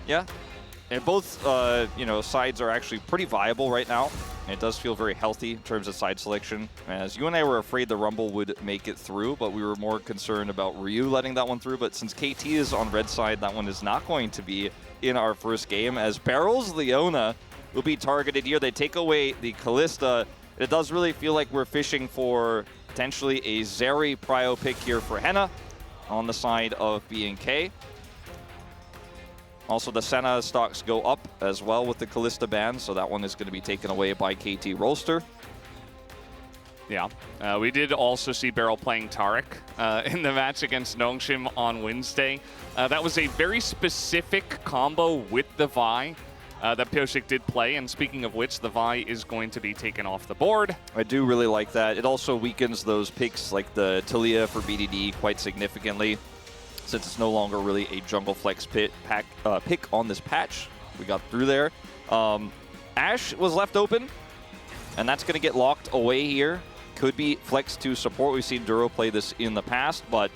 Yeah. And both, you know, sides are actually pretty viable right now. It does feel very healthy in terms of side selection. As you and I were afraid the Rumble would make it through, but we were more concerned about Ryu letting that one through. But since KT is on red side, that one is not going to be in our first game. As Barrel's Leona will be targeted here. They take away the Kalista. It does really feel like we're fishing for potentially a Zeri prio pick here for Henna on the side of B&K. Also, the Senna stocks go up as well with the Kalista ban, so that one is going to be taken away by KT Rolster. Yeah, we did also see Beryl playing Taric in the match against Nongshim on Wednesday. That was a very specific combo with the Vi that Pyosik did play, and speaking of which, the Vi is going to be taken off the board. I do really like that. It also weakens those picks like the Talia for BDD quite significantly, since it's no longer really a jungle flex pick on this patch. We got through there. Ashe was left open, and that's going to get locked away here. Could be flex to support. We've seen Duro play this in the past, but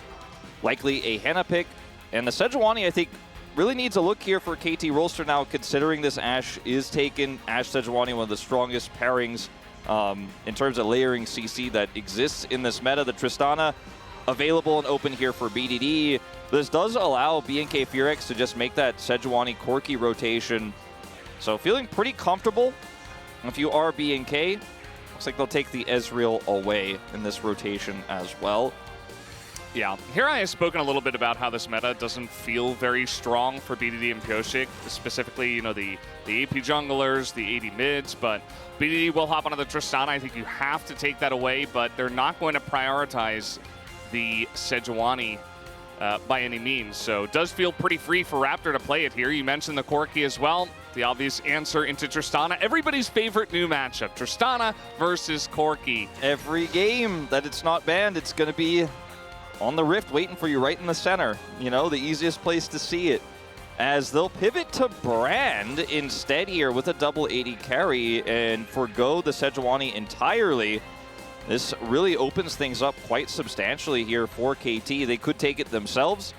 likely a Henna pick. And the Sejuani, I think, really needs a look here for KT Rolster now, considering this Ashe is taken. Ashe Sejuani, one of the strongest pairings in terms of layering CC that exists in this meta. The Tristana available and open here for BDD. This does allow B&K Furex to just make that Sejuani Corki rotation. So feeling pretty comfortable if you are B&K. Looks like they'll take the Ezreal away in this rotation as well. Yeah, here I have spoken a little bit about how this meta doesn't feel very strong for BDD and Pyosik, specifically, you know, the AP junglers, the AD mids, but BDD will hop onto the Tristana. I think you have to take that away, but they're not going to prioritize the Sejuani by any means. So it does feel pretty free for Raptor to play it here. You mentioned the Corki as well. The obvious answer into Tristana. Everybody's favorite new matchup, Tristana versus Corki. Every game that it's not banned, it's going to be on the Rift waiting for you right in the center. You know, the easiest place to see it. As they'll pivot to Brand instead here with a double AD carry and forgo the Sejuani entirely. This really opens things up quite substantially here for KT. They could take it themselves.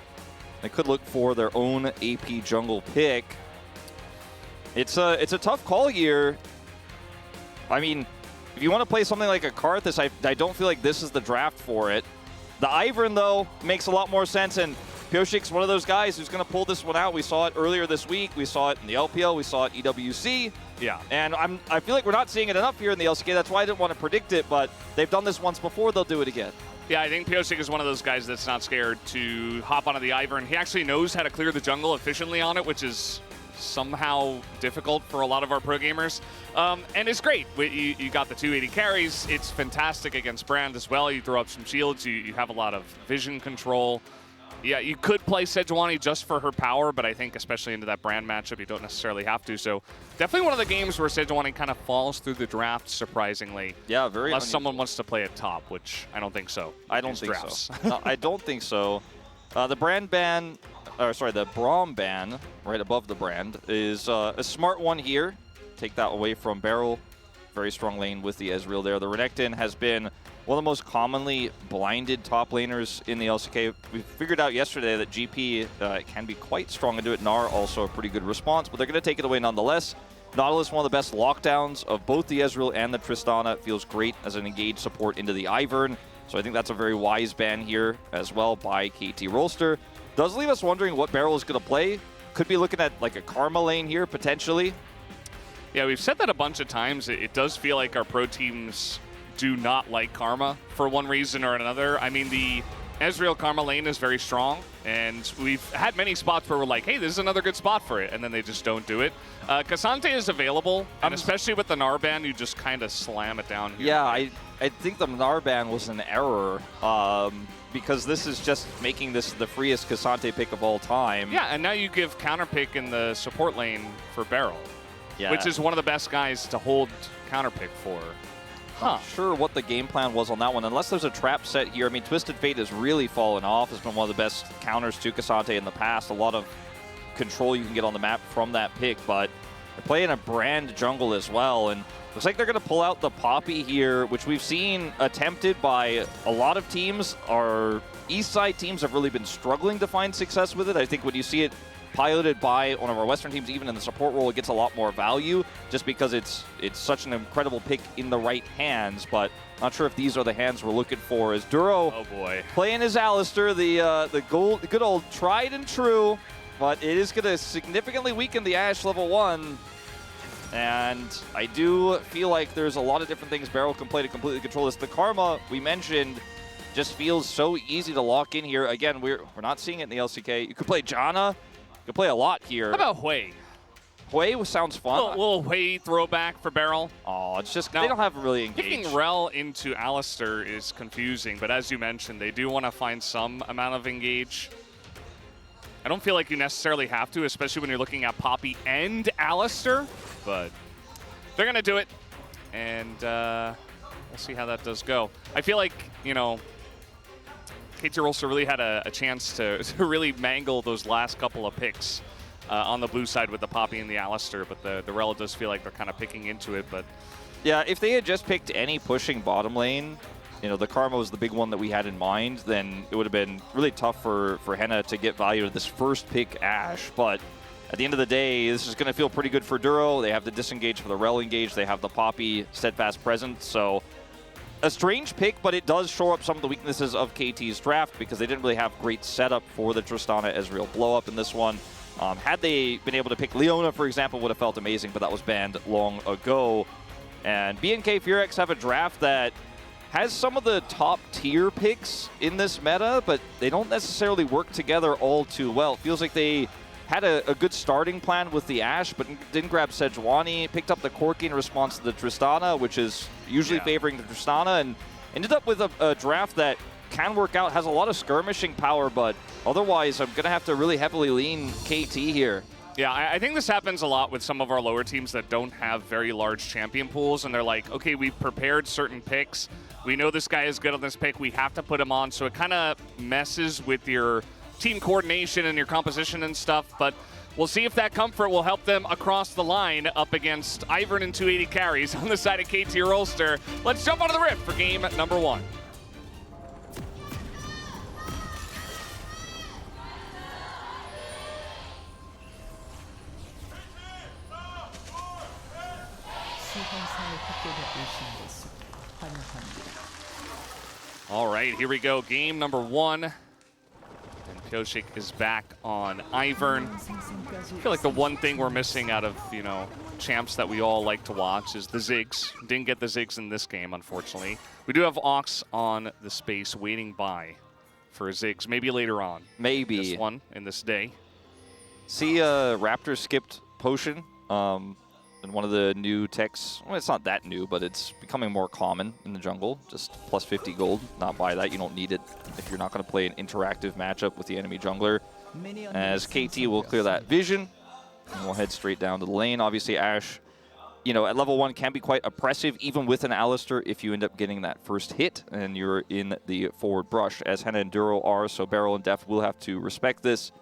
They could look for their own AP jungle pick. It's a tough call here. I mean, if you want to play something like a Karthus, I don't feel like this is the draft for it. The Ivern, though, makes a lot more sense, and Pyosik's one of those guys who's going to pull this one out. We saw it earlier this week. We saw it in the LPL. We saw it EWC. Yeah. And I feel like we're not seeing it enough here in the LCK. That's why I didn't want to predict it, but they've done this once before. They'll do it again. Yeah, I think Pyosik is one of those guys that's not scared to hop onto the Ivern. He actually knows how to clear the jungle efficiently on it, which is somehow difficult for a lot of our pro gamers. And it's great. You got the 280 carries. It's fantastic against Brand as well. You throw up some shields. You have a lot of vision control. Yeah, you could play Sejuani just for her power, but I think especially into that Brand matchup, you don't necessarily have to. So definitely one of the games where Sejuani kind of falls through the draft, surprisingly. Yeah, very Unless unusual. someone wants to play it top, which I don't think so. I don't think so. No, I don't think so. The Brand ban, or sorry, the Braum ban, right above the Brand, is a smart one here. Take that away from Beryl. Very strong lane with the Ezreal there. The Renekton has been one of the most commonly blinded top laners in the LCK. We figured out yesterday that GP can be quite strong into it. Gnar also a pretty good response, but they're going to take it away nonetheless. Nautilus, one of the best lockdowns of both the Ezreal and the Tristana. It feels great as an engaged support into the Ivern. So I think that's a very wise ban here as well by KT Rolster. Does leave us wondering what Beryl is going to play. Could be looking at like a Karma lane here, potentially. Yeah, we've said that a bunch of times. It does feel like our pro teams do not like Karma for one reason or another. I mean, the Ezreal Karma lane is very strong, and we've had many spots where we're like, hey, this is another good spot for it, and then they just don't do it. Cassante is available, and especially with the Gnar ban, you just kind of slam it down here. Yeah, I think the Gnar ban was an error, because this is just making this the freest Cassante pick of all time. Yeah, and now you give counter pick in the support lane for Beryl, which is one of the best guys to hold counter pick for. Not sure what the game plan was on that one, unless there's a trap set here. I mean, Twisted Fate has really fallen off. It's been one of the best counters to Cassante in the past. A lot of control you can get on the map from that pick, but they're playing a Brand jungle as well, and looks like they're going to pull out the Poppy here, which we've seen attempted by a lot of teams. Our East Side teams have really been struggling to find success with it. I think when you see it piloted by one of our Western teams, even in the support role, it gets a lot more value just because it's such an incredible pick in the right hands. But not sure if these are the hands we're looking for. As Duro playing his Alistar, the good old tried and true, but it is going to significantly weaken the Ashe level 1. And I do feel like there's a lot of different things Beryl can play to completely control this. The Karma we mentioned just feels so easy to lock in here. Again, we're not seeing it in the LCK. You could play Janna. You could play a lot here. How about Hui? Hui sounds fun. A little Hui throwback for Beryl. Oh, it's just, now, they don't have really engaged. Picking Rel into Alistar is confusing, but as you mentioned, they do want to find some amount of engage. I don't feel like you necessarily have to, especially when you're looking at Poppy and Alistar, but they're going to do it, and we'll see how that does go. I feel like, you know, KT also really had a chance to really mangle those last couple of picks on the blue side with the Poppy and the Alistar, but the Rel does feel like they're kind of picking into it. But yeah, if they had just picked any pushing bottom lane, you know, the Karma was the big one that we had in mind, then it would have been really tough for Henna to get value to this first pick Ashe. But at the end of the day, this is going to feel pretty good for Duro. They have the disengage for the Rel engage. They have the Poppy steadfast presence. So a strange pick, but it does shore up some of the weaknesses of KT's draft because they didn't really have great setup for the Tristana Ezreal blow up in this one. Had they been able to pick Leona, for example, would have felt amazing, but that was banned long ago. And BNK Furex have a draft that has some of the top tier picks in this meta, but they don't necessarily work together all too well. It feels like they had a good starting plan with the Ashe, but didn't grab Sejuani, picked up the Corki in response to the Tristana, which is usually favoring the Tristana, and ended up with a draft that can work out, has a lot of skirmishing power, but otherwise I'm going to have to really heavily lean KT here. Yeah, I think this happens a lot with some of our lower teams that don't have very large champion pools, and they're like, okay, we've prepared certain picks. We know this guy is good on this pick. We have to put him on. So it kind of messes with your team coordination and your composition and stuff. But we'll see if that comfort will help them across the line up against Ivern and 280 carries on the side of KT or Ulster. Let's jump onto the rift for game number 1. All right, here we go. Game number 1. And Pioshik is back on Ivern. I feel like the one thing we're missing out of, you know, champs that we all like to watch is the Ziggs. Didn't get the Ziggs in this game, unfortunately. We do have Ox on the space waiting by for Ziggs. Maybe later on. Maybe. This one, in this day. See, Raptor skipped Potion. And one of the new techs, well, it's not that new, but it's becoming more common in the jungle. Just plus 50 gold. Not buy that. You don't need it if you're not going to play an interactive matchup with the enemy jungler. As KT will clear that vision, and we'll head straight down to the lane. Obviously, Ashe, you know, at level 1 can be quite oppressive, even with an Alistar, if you end up getting that first hit and you're in the forward brush, as Henna and Duro are. So Beryl and Deft will have to respect this.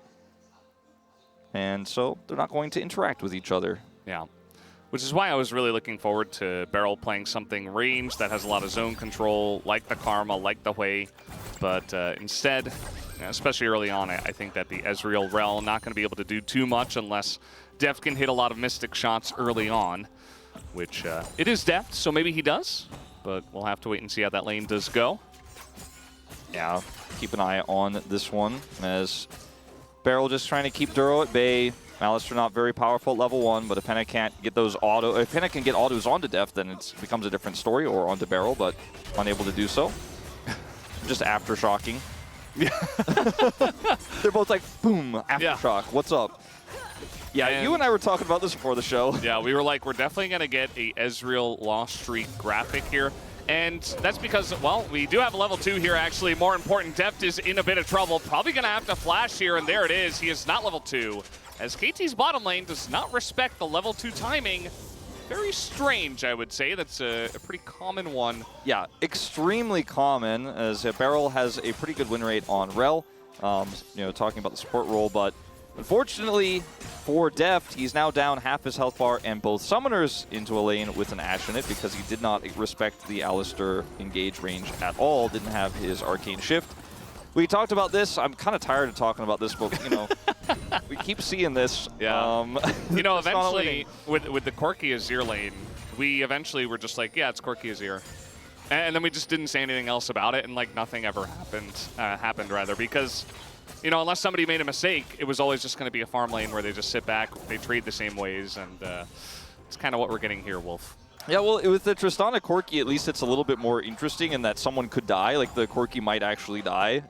And so they're not going to interact with each other. Yeah. Which is why I was really looking forward to Beryl playing something ranged that has a lot of zone control, like the Karma, like the Hui. But instead, especially early on, I think that the Ezreal Rel not going to be able to do too much unless Deft can hit a lot of Mystic shots early on, which it is Deft, so maybe he does. But we'll have to wait and see how that lane does go. Yeah, keep an eye on this one, as Beryl just trying to keep Duro at bay. Alistar not very powerful at level 1, but if Henna can't get those if Henna can get autos onto Deft, then it becomes a different story, or onto Beryl, but unable to do so. Just aftershocking. Yeah. They're both like, boom, aftershock. What's up? Yeah, and you and I were talking about this before the show. Yeah, we were like, we're definitely going to get a Ezreal lost streak graphic here. And that's because, well, we do have a level 2 here, actually. More important, Deft is in a bit of trouble. Probably going to have to flash here, and there it is. He is not level 2. As KT's bottom lane does not respect the level 2 timing. Very strange, I would say. That's a pretty common one. Yeah, extremely common, as Beryl has a pretty good win rate on Rel. You know, talking about the support role, but unfortunately for Deft, he's now down half his health bar and both summoners into a lane with an Ashe in it because he did not respect the Alistar engage range at all, didn't have his Arcane Shift. We talked about this. I'm kind of tired of talking about this, but, you know, we keep seeing this. Yeah. You know, eventually, with the Corki Azir lane, we eventually were just like, yeah, it's Corki Azir. And then we just didn't say anything else about it, and, like, nothing ever happened, because, you know, unless somebody made a mistake, it was always just going to be a farm lane where they just sit back, they trade the same ways, and it's kind of what we're getting here, Wolf. Yeah, well, with the Tristana Corki, at least it's a little bit more interesting in that someone could die. Like, the Corki might actually die.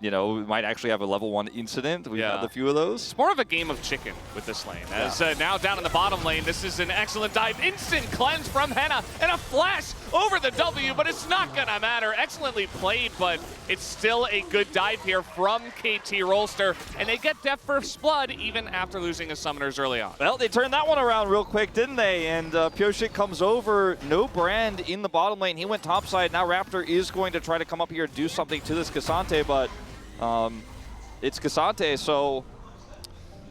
You know, we might actually have a level 1 incident. We've had a few of those. It's more of a game of chicken with this lane. As now down in the bottom lane, this is an excellent dive. Instant cleanse from Henna and a flash over the W, but it's not going to matter. Excellently played, but it's still a good dive here from KT Rolster. And they get Death First Blood even after losing his summoners early on. Well, they turned that one around real quick, didn't they? And Pioshik comes over. No Brand in the bottom lane. He went topside. Now Raptor is going to try to come up here and do something to this Cassante, but it's Cassante, so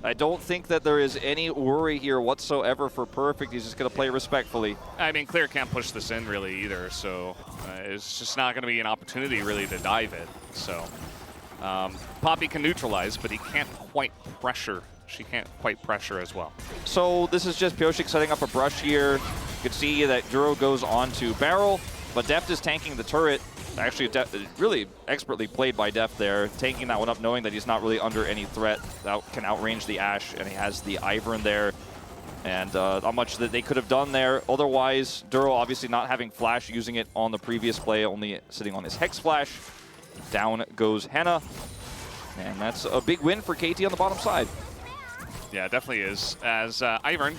I don't think that there is any worry here whatsoever for Perfect. He's just going to play respectfully. I mean, Clear can't push this in really either, so it's just not going to be an opportunity really to dive it. So Poppy can neutralize, but he can't quite pressure. She can't quite pressure as well. So this is just Pioshik setting up a brush here. You can see that Duro goes on to Barrel, but Deft is tanking the turret. Actually, really expertly played by Deft there, tanking that one up, knowing that he's not really under any threat. That can outrange the Ashe, and he has the Ivern there. And not much that they could have done there. Otherwise, Duro obviously not having Flash, using it on the previous play, only sitting on his Hex Flash. Down goes Henna. And that's a big win for KT on the bottom side. Yeah, it definitely is. As Ivern,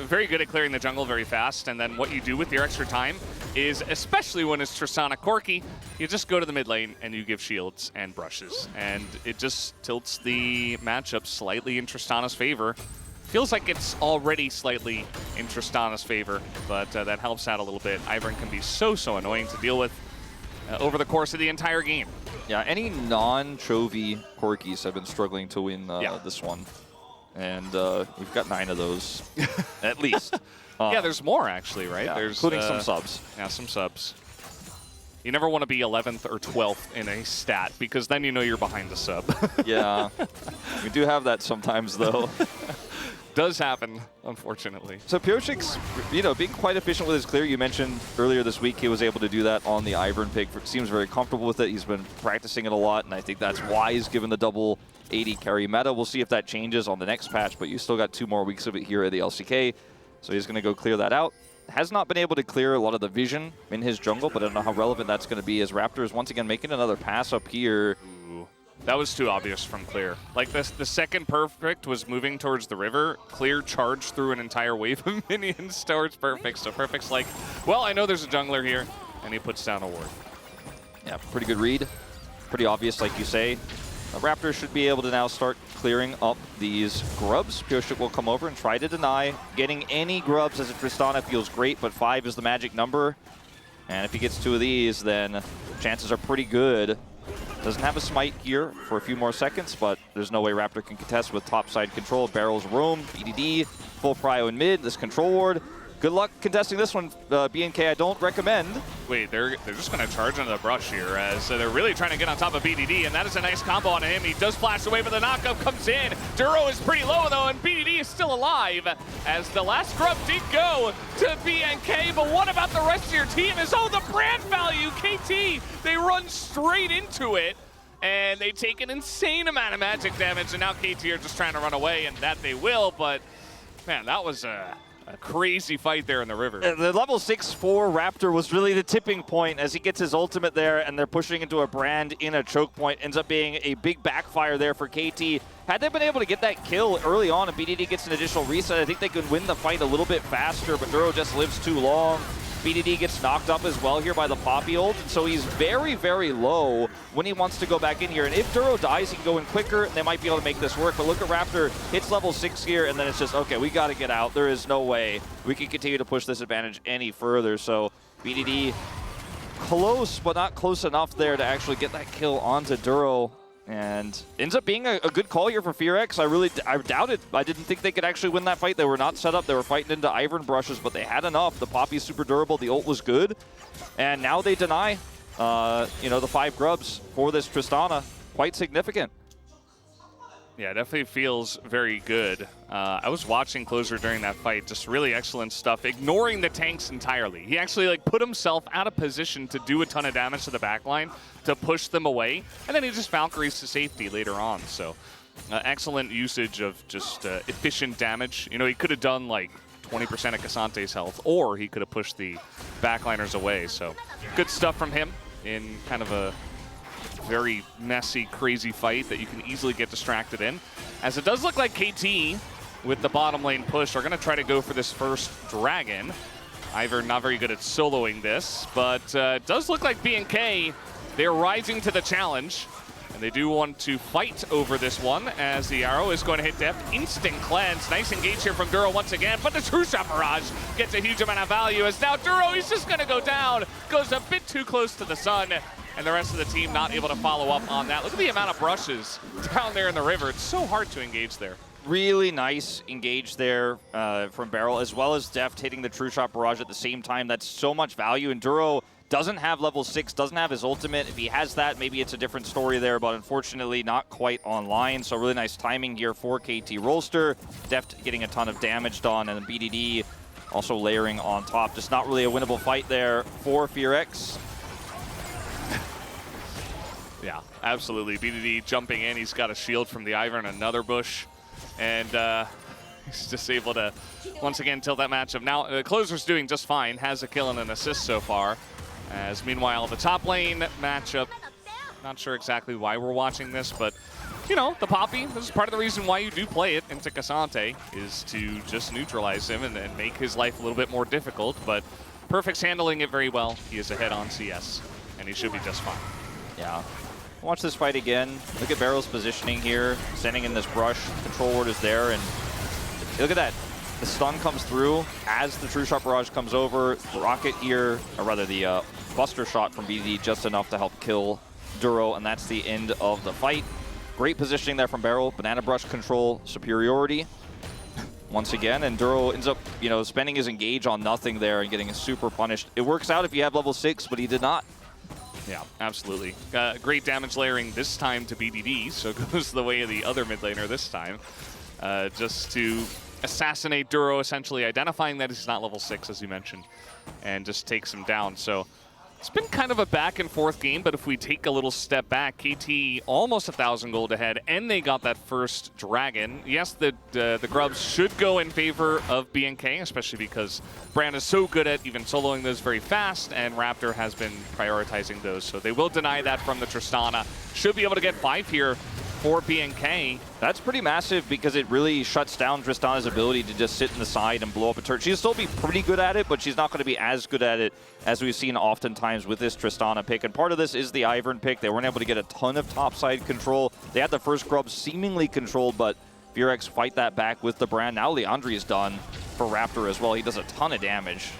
very good at clearing the jungle very fast, and then what you do with your extra time is, especially when it's Tristana Corki, you just go to the mid lane and you give shields and brushes, and it just tilts the matchup slightly in Tristana's favor. Feels like it's already slightly in Tristana's favor, but that helps out a little bit. Ivern can be so annoying to deal with over the course of the entire game. Yeah, any non-Chovy Corkis have been struggling to win this one. And we've got 9 of those, at least. Yeah, there's more, actually, right? Yeah, there's, including some subs. Yeah, some subs. You never want to be 11th or 12th in a stat, because then you know you're behind the sub. Yeah, we do have that sometimes, though. Does happen, unfortunately. So Pioshik's, you know, being quite efficient with his clear. You mentioned earlier this week he was able to do that on the Ivern pick. Seems very comfortable with it. He's been practicing it a lot, and I think that's wise given the double 80 carry meta. We'll see if that changes on the next patch, but you still got 2 more weeks of it here at the LCK. So he's going to go clear that out. Has not been able to clear a lot of the vision in his jungle, but I don't know how relevant that's going to be as Raptor is once again making another pass up here. Ooh, that was too obvious from Clear. Like the second Perfect was moving towards the river, Clear charged through an entire wave of minions towards Perfect. So Perfect's like, well, I know there's a jungler here, and he puts down a ward. Yeah, pretty good read. Pretty obvious, like you say. Raptor should be able to now start clearing up these grubs. Pioshik will come over and try to deny. Getting any grubs as a Tristana feels great, but 5 is the magic number. And if he gets 2 of these, then chances are pretty good. Doesn't have a smite here for a few more seconds, but there's no way Raptor can contest with topside control. Barrels roam, BDD, full prio in mid, this control ward. Good luck contesting this one, BNK. I don't recommend. Wait, they're just going to charge into the brush here as they're really trying to get on top of BDD, and that is a nice combo on him. He does flash away, but the knockup comes in. Duro is pretty low, though, and BDD is still alive as the last grub did go to BNK, but what about the rest of your team? The brand value, KT, they run straight into it, and they take an insane amount of magic damage, and now KT are just trying to run away, and that they will, but man, that was a crazy fight there in the river. The level 6-4 Raptor was really the tipping point as he gets his ultimate there, and they're pushing into a brand in a choke point. Ends up being a big backfire there for KT. Had they been able to get that kill early on and BDD gets an additional reset, I think they could win the fight a little bit faster, but Duro just lives too long. BDD gets knocked up as well here by the Poppy ult, and so he's very, very low when he wants to go back in here. And if Duro dies, he can go in quicker, and they might be able to make this work. But look at Raptor, hits level 6 here, and then it's just, okay, we got to get out. There is no way we can continue to push this advantage any further. So BDD close, but not close enough there to actually get that kill onto Duro. And ends up being a good call here for Fearx. I doubted. I didn't think they could actually win that fight. They were not set up. They were fighting into Ivern brushes, but they had enough. The Poppy's super durable. The ult was good. And now they deny. you know, the 5 grubs for this Tristana. Quite significant. Yeah, definitely feels very good. I was watching Closer during that fight, just really excellent stuff, ignoring the tanks entirely. He actually like put himself out of position to do a ton of damage to the backline to push them away, and then he just Valkyries to safety later on. So excellent usage of just efficient damage. You know, he could have done like 20% of Casante's health, or he could have pushed the backliners away. So good stuff from him in kind of a very messy, crazy fight that you can easily get distracted in. As it does look like KT, with the bottom lane push, are going to try to go for this first dragon. Ivern not very good at soloing this, but it does look like BNK, they're rising to the challenge. And they do want to fight over this one, as the arrow is going to hit depth. Instant cleanse. Nice engage here from Duro once again, but the True Shot Barrage gets a huge amount of value, as now Duro, he's just going to go down. Goes a bit too close to the sun, and the rest of the team not able to follow up on that. Look at the amount of brushes down there in the river. It's so hard to engage there. Really nice engage there from Beryl, as well as Deft hitting the True Shot Barrage at the same time. That's so much value, and Duro doesn't have level 6, doesn't have his ultimate. If he has that, maybe it's a different story there, but unfortunately not quite online. So really nice timing here for KT Rolster. Deft getting a ton of damage done, and then BDD also layering on top. Just not really a winnable fight there for FearX. Yeah, absolutely. BDD jumping in. He's got a shield from the Ivern, another bush, and he's just able to once again tilt that matchup. Now, Closer's doing just fine, has a kill and an assist so far. As meanwhile, the top lane matchup, not sure exactly why we're watching this, but you know, the Poppy, this is part of the reason why you do play it into Casante, is to just neutralize him and make his life a little bit more difficult. But Perfect's handling it very well. He is ahead on CS, and he should be just fine. Yeah. Watch this fight again. Look at Barrel's positioning here, sending in this brush. Control ward is there, and look at that. The stun comes through as the True Shot Barrage comes over. The rocket here, or rather the Buster Shot from BD, just enough to help kill Duro, and that's the end of the fight. Great positioning there from Beryl. Banana Brush control superiority once again, and Duro ends up, you know, spending his engage on nothing there and getting super punished. It works out if you have level 6, but he did not. Yeah, absolutely. Great damage layering this time to BDD, so it goes the way of the other mid laner this time. Just to assassinate Duro, essentially identifying that he's not level 6, as you mentioned, and just takes him down. So it's been kind of a back and forth game, but if we take a little step back, KT almost 1,000 gold ahead, and they got that first dragon. Yes, the grubs should go in favor of BNK, especially because Brand is so good at even soloing those very fast, and Raptor has been prioritizing those. So they will deny that from the Tristana. Should be able to get 5 here for BNK. That's pretty massive, because it really shuts down Tristana's ability to just sit in the side and blow up a turret. She'll still be pretty good at it, but she's not going to be as good at it as we've seen oftentimes with this Tristana pick. And part of this is the Ivern pick. They weren't able to get a ton of topside control. They had the first grub seemingly controlled, but FearX fight that back with the Brand. Now Leandri is done for Raptor as well. He does a ton of damage.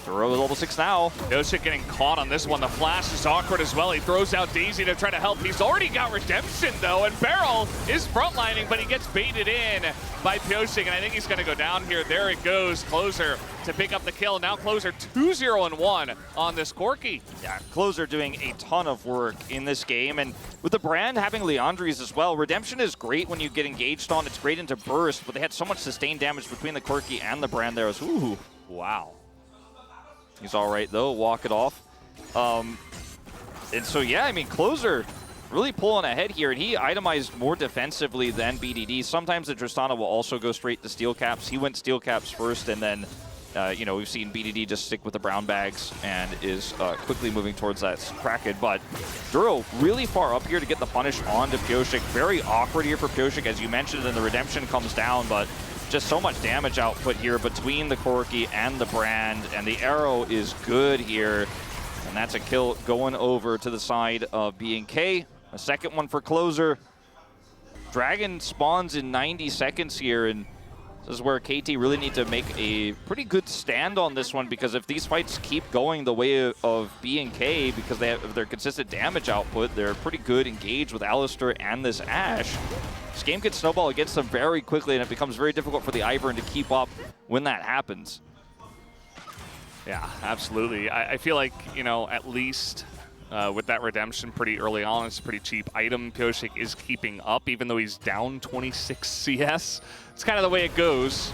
Duro level 6 now. Pyosik getting caught on this one. The flash is awkward as well. He throws out Daisy to try to help. He's already got redemption though, and Beryl is frontlining, but he gets baited in by Pyosik, and I think he's going to go down here. There it goes. Closer to pick up the kill. Now Closer 2-0-1 on this Corki. Yeah, Closer doing a ton of work in this game, and with the Brand having Leandri's as well, redemption is great when you get engaged on. It's great into burst, but they had so much sustained damage between the Corki and the Brand there. Ooh, wow. He's all right, though. Walk it off. And so, yeah, I mean, Closer really pulling ahead here, and he itemized more defensively than BDD. Sometimes the Tristana will also go straight to Steel Caps. He went Steel Caps first, and then, you know, we've seen BDD just stick with the brown bags and is quickly moving towards that Kraken. But Duro really far up here to get the punish onto Pyosik. Very awkward here for Pyosik, as you mentioned, and the redemption comes down, but just so much damage output here between the Corki and the Brand, and the arrow is good here. And that's a kill going over to the side of BNK. A second one for Closer. Dragon spawns in 90 seconds here, and this is where KT really need to make a pretty good stand on this one, because if these fights keep going the way of BNK, because they have their consistent damage output, they're pretty good engaged with Alistar and this Ashe. This game can snowball against them very quickly, and it becomes very difficult for the Ivern to keep up when that happens. Yeah, absolutely. I feel like, you know, at least with that redemption pretty early on. It's a pretty cheap item. Pyosik is keeping up, even though he's down 26 CS. It's kind of the way it goes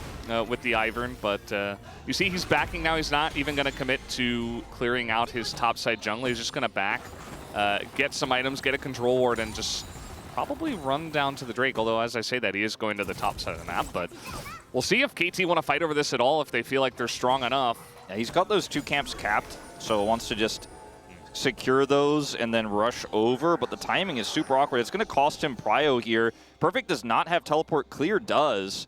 with the Ivern, but you see he's backing now. He's not even going to commit to clearing out his topside jungle. He's just going to back, get some items, get a control ward, and just probably run down to the Drake, although as I say that, he is going to the top side of the map, but we'll see if KT want to fight over this at all, if they feel like they're strong enough. Yeah, he's got those 2 camps capped, so wants to just secure those and then rush over, but the timing is super awkward. It's going to cost him prio here. Perfect does not have teleport. Clear does.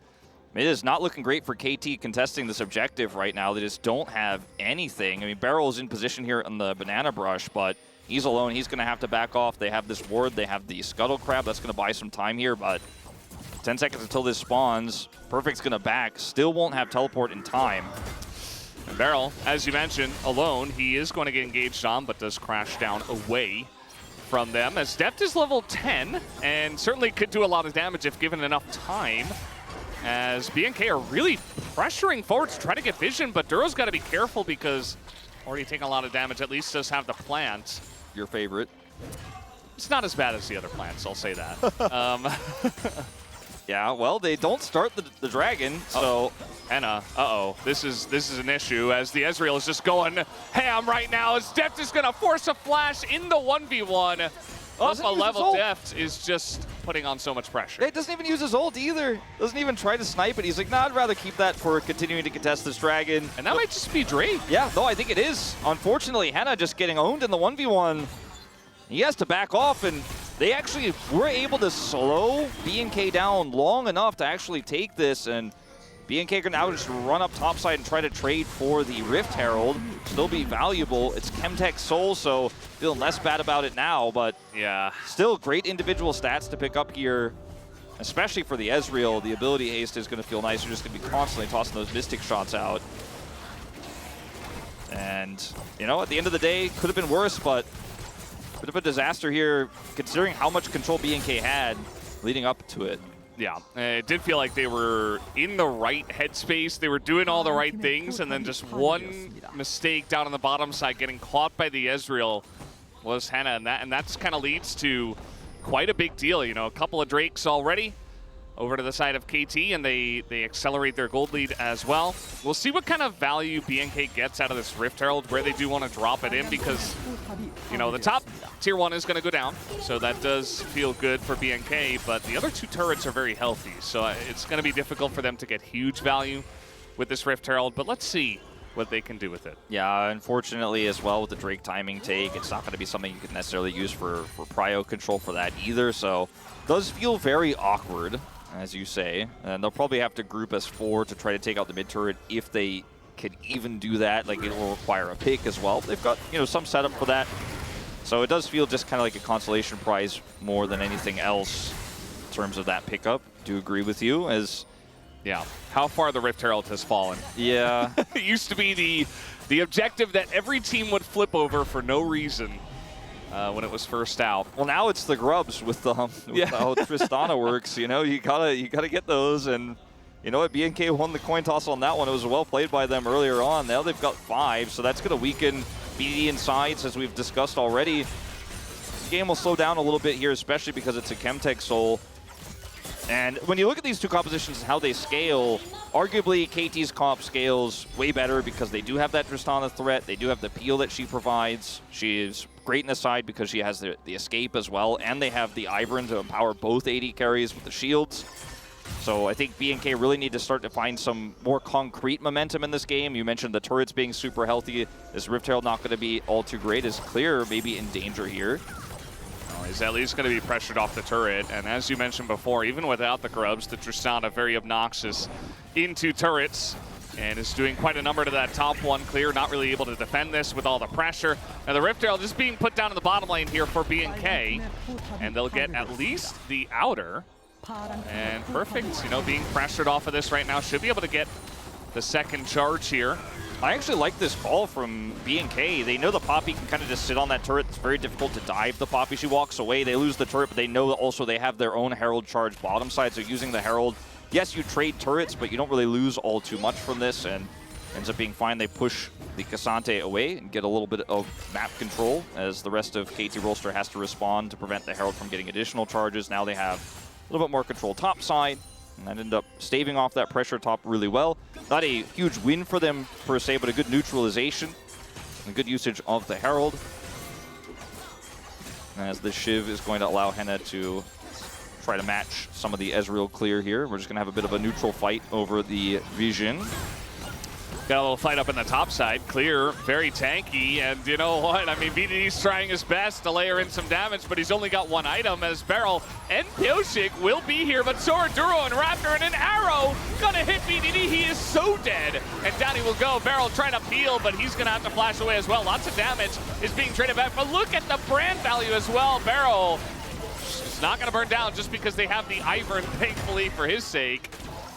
It is not looking great for KT contesting this objective right now. They just don't have anything. I mean, Barrel is in position here on the banana brush, but he's alone. He's going to have to back off. They have this ward. They have the scuttle crab. That's going to buy some time here, but 10 seconds until this spawns. Perfect's going to back. Still won't have teleport in time. And Barrel, as you mentioned, alone. He is going to get engaged on, but does crash down away from them. As Deft is level 10, and certainly could do a lot of damage if given enough time. As BNK are really pressuring forward to try to get vision, but Duro's got to be careful because already taking a lot of damage. At least does have the plant. Your favorite. It's not as bad as the other plants, I'll say that. Yeah, well, they don't start the dragon, so... Henna, this is an issue as the Ezreal is just going ham right now as Deft is going to force a flash in the 1v1. Up a level, Deft is just putting on so much pressure. It doesn't even use his ult either. Doesn't even try to snipe it. He's like, nah, I'd rather keep that for continuing to contest this dragon. And that might just be Drake. Yeah, no, I think it is. Unfortunately, Henna just getting owned in the 1v1. He has to back off, and they actually were able to slow BNK down long enough to actually take this, and BNK can now just run up topside and try to trade for the Rift Herald. Still be valuable. It's Chemtech Soul, so feeling less bad about it now, but yeah, still great individual stats to pick up here, especially for the Ezreal. The ability haste is going to feel nice. You're just going to be constantly tossing those Mystic shots out. And, you know, at the end of the day, could have been worse, but a bit of a disaster here, considering how much control BNK had leading up to it. Yeah, it did feel like they were in the right headspace. They were doing all the right things, and then just one mistake down on the bottom side, getting caught by the Ezreal, was Henna, and that's kind of leads to quite a big deal. You know, a couple of Drakes already over to the side of KT, and they accelerate their gold lead as well. We'll see what kind of value BNK gets out of this Rift Herald, where they do want to drop it in, because, you know, the top tier 1 is going to go down, so that does feel good for BNK, but the other 2 turrets are very healthy, so it's going to be difficult for them to get huge value with this Rift Herald, but let's see what they can do with it. Yeah, unfortunately as well with the Drake timing take, it's not going to be something you can necessarily use for prio control for that either, so it does feel very awkward, as you say, and they'll probably have to group as 4 to try to take out the mid turret if they can even do that. Like, it will require a pick as well. They've got, you know, some setup for that. So it does feel just kind of like a consolation prize more than anything else in terms of that pickup. Do agree with you, as... Yeah, how far the Rift Herald has fallen. Yeah. It used to be the objective that every team would flip over for no reason when it was first out. Well, now it's the grubs with how Tristana works. You know, you gotta get those, and you know what? BNK won the coin toss on that one. It was well played by them earlier on. Now they've got 5, so that's going to weaken BD insides, as we've discussed already. The game will slow down a little bit here, especially because it's a Chemtech Soul. And when you look at these 2 compositions and how they scale, arguably KT's comp scales way better because they do have that Tristana threat. They do have the peel that she provides. She is great in the side because she has the escape as well. And they have the Ivern to empower both AD carries with the shields. So I think BNK really need to start to find some more concrete momentum in this game. You mentioned the turrets being super healthy. This Rift Herald not going to be all too great. Is Clear maybe in danger here? He's at least going to be pressured off the turret, and as you mentioned before, even without the grubs, the Tristana very obnoxious into turrets, and is doing quite a number to that top one. Clear not really able to defend this with all the pressure. Now the Rift Herald just being put down in the bottom lane here for BNK, and they'll get at least the outer. And Perfect, you know, being pressured off of this right now, should be able to get the second charge here. I actually like this call from BNK. They know the Poppy can kind of just sit on that turret. It's very difficult to dive the Poppy. She walks away. They lose the turret, but they know that also they have their own Herald charge bottom side. So using the Herald, yes, you trade turrets, but you don't really lose all too much from this. And ends up being fine. They push the Cassante away and get a little bit of map control as the rest of KT Rolster has to respond to prevent the Herald from getting additional charges. Now they have a little bit more control top side, and that ended up staving off that pressure top really well. Not a huge win for them per se, but a good neutralization and good usage of the Herald. As the Shiv is going to allow Henna to try to match some of the Ezreal clear here. We're just going to have a bit of a neutral fight over the Vision. Got a little fight up in the top side. Clear, very tanky, and you know what? I mean, VDD's trying his best to layer in some damage, but he's only got one item as Beryl and Pioshik will be here, but so are Duro and Raptor, and an arrow gonna hit VDD. He is so dead, and down he will go. Beryl trying to peel, but he's gonna have to flash away as well. Lots of damage is being traded back, but look at the brand value as well. Beryl is not gonna burn down just because they have the Ivern, thankfully for his sake.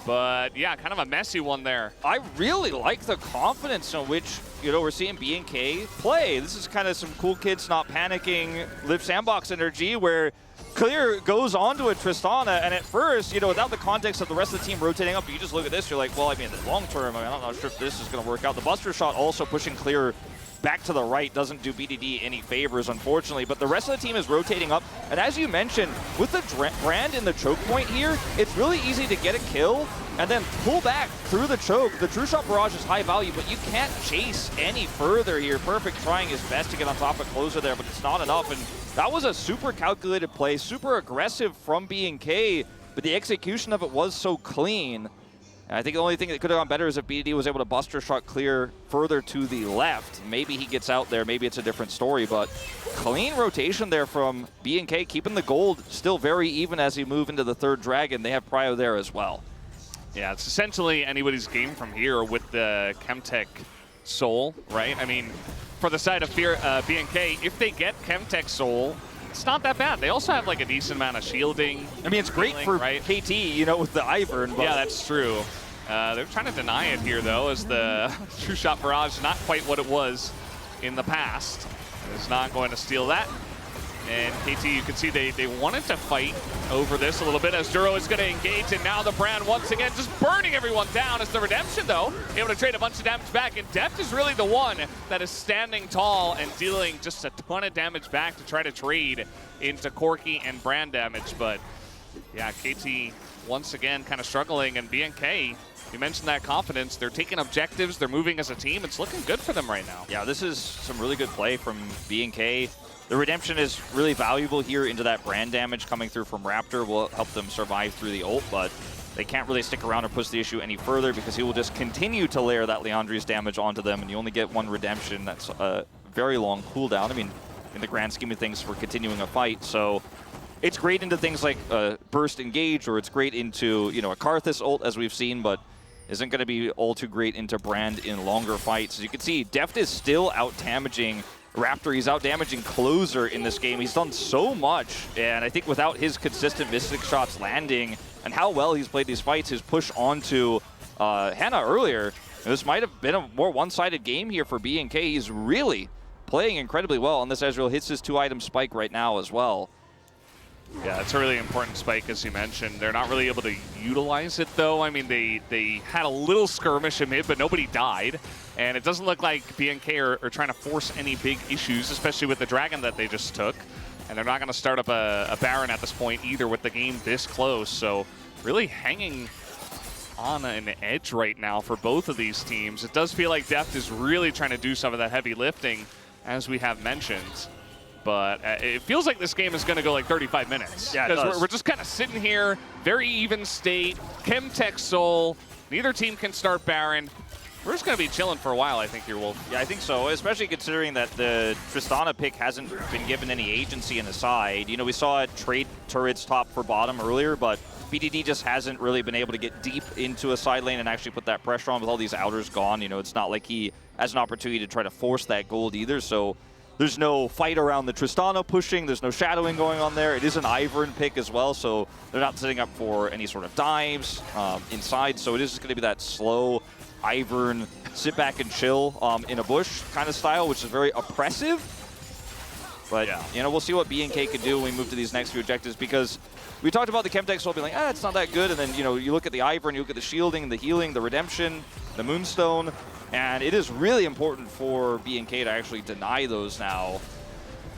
But yeah, kind of a messy one there. I really like the confidence in which, you know, we're seeing B&K play. This is kind of some cool kids not panicking, live sandbox energy where Clear goes onto a Tristana, and at first, you know, without the context of the rest of the team rotating up, you just look at this, you're like, well, I mean, in the long term, I'm not sure if this is going to work out. The Buster Shot also pushing Clear back to the right doesn't do BDD any favors, unfortunately, but the rest of the team is rotating up. And as you mentioned, with the brand in the choke point here, it's really easy to get a kill and then pull back through the choke. The True Shot Barrage is high value, but you can't chase any further here. Perfect trying his best to get on top of Closer there, but it's not enough. And that was a super calculated play, super aggressive from B&K, but the execution of it was so clean. And I think the only thing that could have gone better is if BDD was able to Buster Shot Clear further to the left. Maybe he gets out there, maybe it's a different story, but clean rotation there from B&K, keeping the gold still very even as he move into the third dragon. They have Prio there as well. Yeah, it's essentially anybody's game from here with the Chemtech Soul, right? I mean, for the side of B&K, if they get Chemtech Soul, it's not that bad. They also have like a decent amount of shielding. I mean, it's great for right? KT, you know, with the Ivern. But yeah, that's true. They're trying to deny it here, though, as the True Shot Barrage not quite what it was in the past. It's not going to steal that. And KT, you can see they wanted to fight over this a little bit as Duro is going to engage, and now the brand once again just burning everyone down as the Redemption, though, able to trade a bunch of damage back. And Deft is really the one that is standing tall and dealing just a ton of damage back to try to trade into Corki and brand damage. But yeah, KT once again kind of struggling, and B&K, you mentioned that confidence. They're taking objectives. They're moving as a team. It's looking good for them right now. Yeah, this is some really good play from B&K. The Redemption is really valuable here into that brand damage coming through from Raptor. Will help them survive through the ult, but they can't really stick around or push the issue any further because he will just continue to layer that Leandri's damage onto them, and you only get one Redemption. That's a very long cooldown. I mean, in the grand scheme of things, we're continuing a fight, so it's great into things like Burst Engage, or it's great into, you know, a Karthus ult, as we've seen, but isn't going to be all too great into brand in longer fights. As you can see, Deft is still out-damaging Raptor. He's out-damaging Closer in this game. He's done so much, and I think without his consistent Mystic shots landing and how well he's played these fights, his push onto Henna earlier, this might have been a more one-sided game here for B&K. He's really playing incredibly well, and this Ezreal hits his 2-item spike right now as well. Yeah, it's a really important spike, as you mentioned. They're not really able to utilize it, though. I mean, they had a little skirmish in mid, but nobody died. And it doesn't look like B&K are trying to force any big issues, especially with the Dragon that they just took. And they're not going to start up a Baron at this point either with the game this close. So really hanging on an edge right now for both of these teams. It does feel like Deft is really trying to do some of that heavy lifting, as we have mentioned. But it feels like this game is going to go like 35 minutes. Yeah, because we're just kind of sitting here, very even state, Chemtech Soul, neither team can start Baron. We're just going to be chilling for a while, I think, here, Wolf. Yeah, I think so, especially considering that the Tristana pick hasn't been given any agency in the side. You know, we saw it trade turrets top for bottom earlier, but BDD just hasn't really been able to get deep into a side lane and actually put that pressure on with all these outers gone. You know, it's not like he has an opportunity to try to force that gold either, so there's no fight around the Tristana pushing. There's no shadowing going on there. It is an Ivern pick as well, so they're not setting up for any sort of dives inside. So it is just going to be that slow Ivern sit back and chill in a bush kind of style, which is very oppressive. But, yeah, you know, we'll see what B&K can do when we move to these next few objectives, because we talked about the Chemtech Soul being like, it's not that good. And then, you know, you look at the Ivern, you look at the shielding, the healing, the redemption, the Moonstone. And it is really important for BNK to actually deny those now.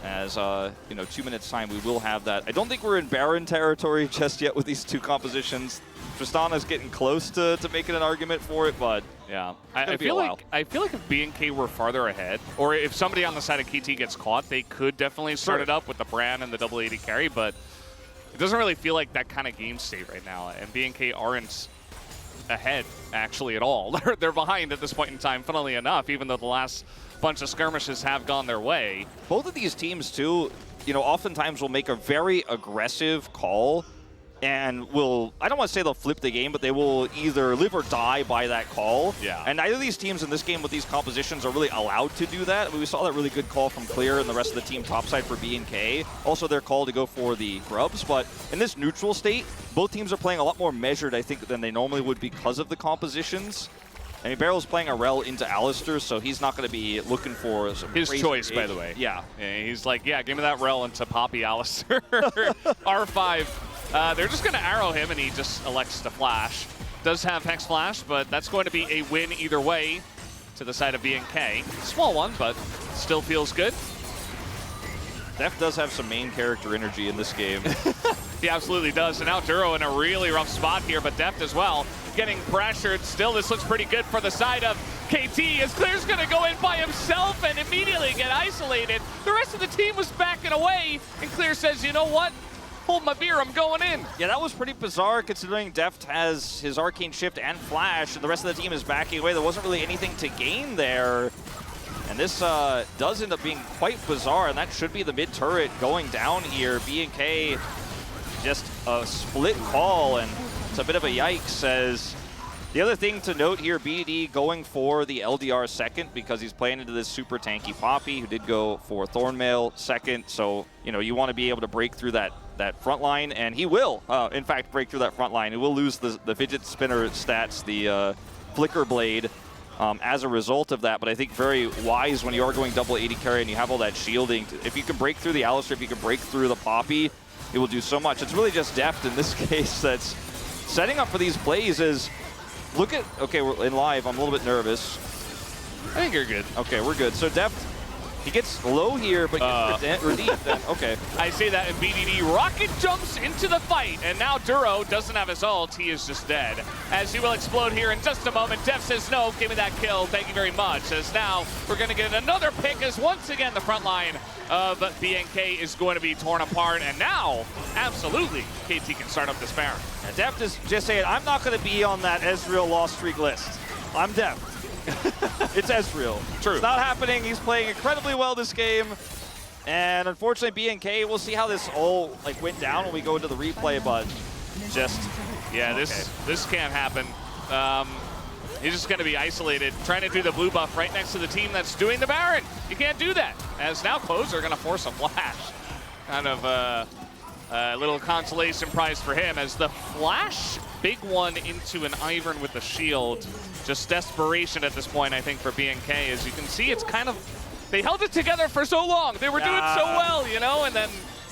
As, you know, 2 minutes time, we will have that. I don't think we're in Baron territory just yet with these two compositions. Tristana's getting close to making an argument for it, but yeah, I feel like if BNK were farther ahead, or if somebody on the side of KT gets caught, they could definitely start it up with the Bran and the double AD carry, but it doesn't really feel like that kind of game state right now, and BNK aren't ahead actually at all. They're behind at this point in time, funnily enough, even though the last bunch of skirmishes have gone their way. Both of these teams too, you know, oftentimes will make a very aggressive call and will, I don't want to say they'll flip the game, but they will either live or die by that call. Yeah. And neither of these teams in this game with these compositions are really allowed to do that. I mean, we saw that really good call from Clear and the rest of the team topside for BNK. Also their call to go for the grubs, but in this neutral state, both teams are playing a lot more measured, I think, than they normally would because of the compositions. I mean, Barrel's playing a Rel into Alistair, so he's not going to be looking for some his choice, by the way. Yeah. He's like, yeah, give me that Rel into Poppy Alistair. R5. They're just going to arrow him, and he just elects to flash. Does have Hex Flash, but that's going to be a win either way to the side of BNK. Small one, but still feels good. Deft does have some main character energy in this game. He absolutely does. And now Duro in a really rough spot here, but Deft as well, getting pressured. Still, this looks pretty good for the side of KT, as Clear's going to go in by himself and immediately get isolated. The rest of the team was backing away, and Clear says, you know what? Hold my beer, I'm going in. Yeah, that was pretty bizarre considering Deft has his Arcane Shift and Flash, and the rest of the team is backing away. There wasn't really anything to gain there. And this does end up being quite bizarre, and that should be the mid turret going down here. BNK just a split call, and it's a bit of a yikes. As the other thing to note here, BDD going for the LDR second because he's playing into this super tanky Poppy, who did go for Thornmail second. So, you know, you want to be able to break through that front line, and he will, in fact, break through that front line. He will lose the fidget spinner stats, the flicker blade, as a result of that, but I think very wise when you are going double 80 carry and you have all that shielding. If you can break through the Alistair, if you can break through the Poppy, it will do so much. It's really just Deft in this case that's setting up for these plays. Is look at, okay, we're in live, I'm a little bit nervous. I think you're good. Okay, we're good. So Deft, he gets low here, but gets redeemed then. Okay. I say that, and BDD rocket jumps into the fight, and now Duro doesn't have his ult. He is just dead. As he will explode here in just a moment. Deft says, no, give me that kill. Thank you very much. As now we're going to get another pick, as once again the front line of BNK is going to be torn apart. And now, absolutely, KT can start up this Baron. Yeah, Deft is just saying, I'm not going to be on that Ezreal lost streak list. I'm Deft. It's Ezreal. True. It's not happening. He's playing incredibly well this game. And unfortunately, BNK, we'll see how this all went down when we go into the replay, but just... Yeah, this can't happen. He's just going to be isolated, trying to do the blue buff right next to the team that's doing the Baron. You can't do that, as now Closer are going to force a flash. Kind of a little consolation prize for him, as the flash, big one into an Ivern with the shield. Just desperation at this point, I think, for BNK. As you can see, it's kind of, they held it together for so long. They were doing so well, you know, and then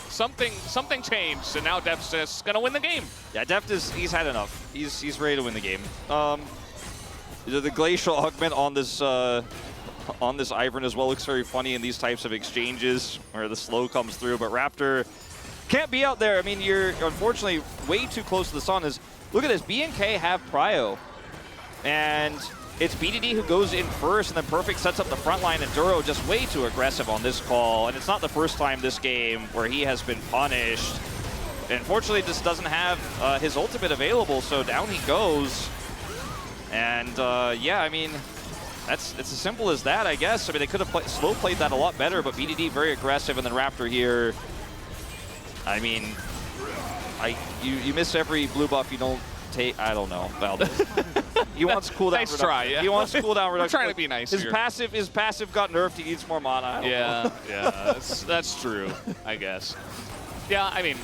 something changed, and now Deft's just gonna win the game. Yeah, Deft he's had enough. He's ready to win the game. The glacial augment on this Ivern as well looks very funny in these types of exchanges where the slow comes through, but Raptor can't be out there. I mean, you're unfortunately way too close to the sun. Look at this, BNK have prio. And it's BDD who goes in first, and then Perfect sets up the front line, and Duro just way too aggressive on this call. And it's not the first time this game where he has been punished. Unfortunately, just doesn't have his ultimate available, so down he goes. And yeah, I mean, it's as simple as that, I guess. I mean, they could have slow played that a lot better, but BDD very aggressive, and then Raptor here. I mean, you miss every blue buff you don't take. I don't know, Valdez. He wants cooldown nice reduction. try, yeah. He wants cooldown reduction. We're trying to be nice his here. Passive got nerfed. He needs more mana. I don't know. Yeah, that's true, I guess. Yeah, I mean,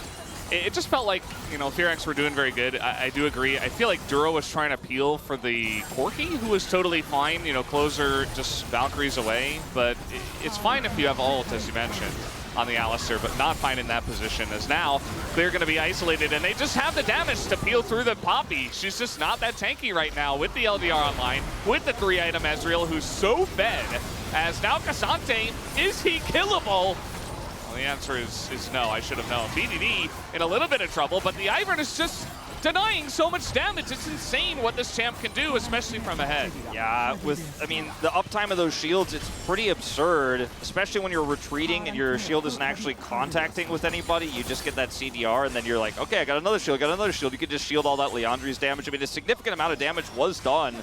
it just felt like, you know, Fearax were doing very good. I do agree. I feel like Duro was trying to peel for the Corki, who was totally fine. You know, Closer just Valkyries away, but it's fine if you have ult, as you mentioned. on the Alistar, but not finding that position, as now they're going to be isolated, and they just have the damage to peel through the Poppy. She's just not that tanky right now with the LDR online, with the 3-item Ezreal, who's so fed, as now Cassante, is he killable? Well, the answer is no. I should have known. VDD in a little bit of trouble, but the Ivern is just denying so much damage. It's insane what this champ can do, especially from ahead. Yeah, I mean, the uptime of those shields, it's pretty absurd, especially when you're retreating and your shield isn't actually contacting with anybody. You just get that CDR, and then you're like, okay, I got another shield, You can just shield all that Leandri's damage. I mean, a significant amount of damage was done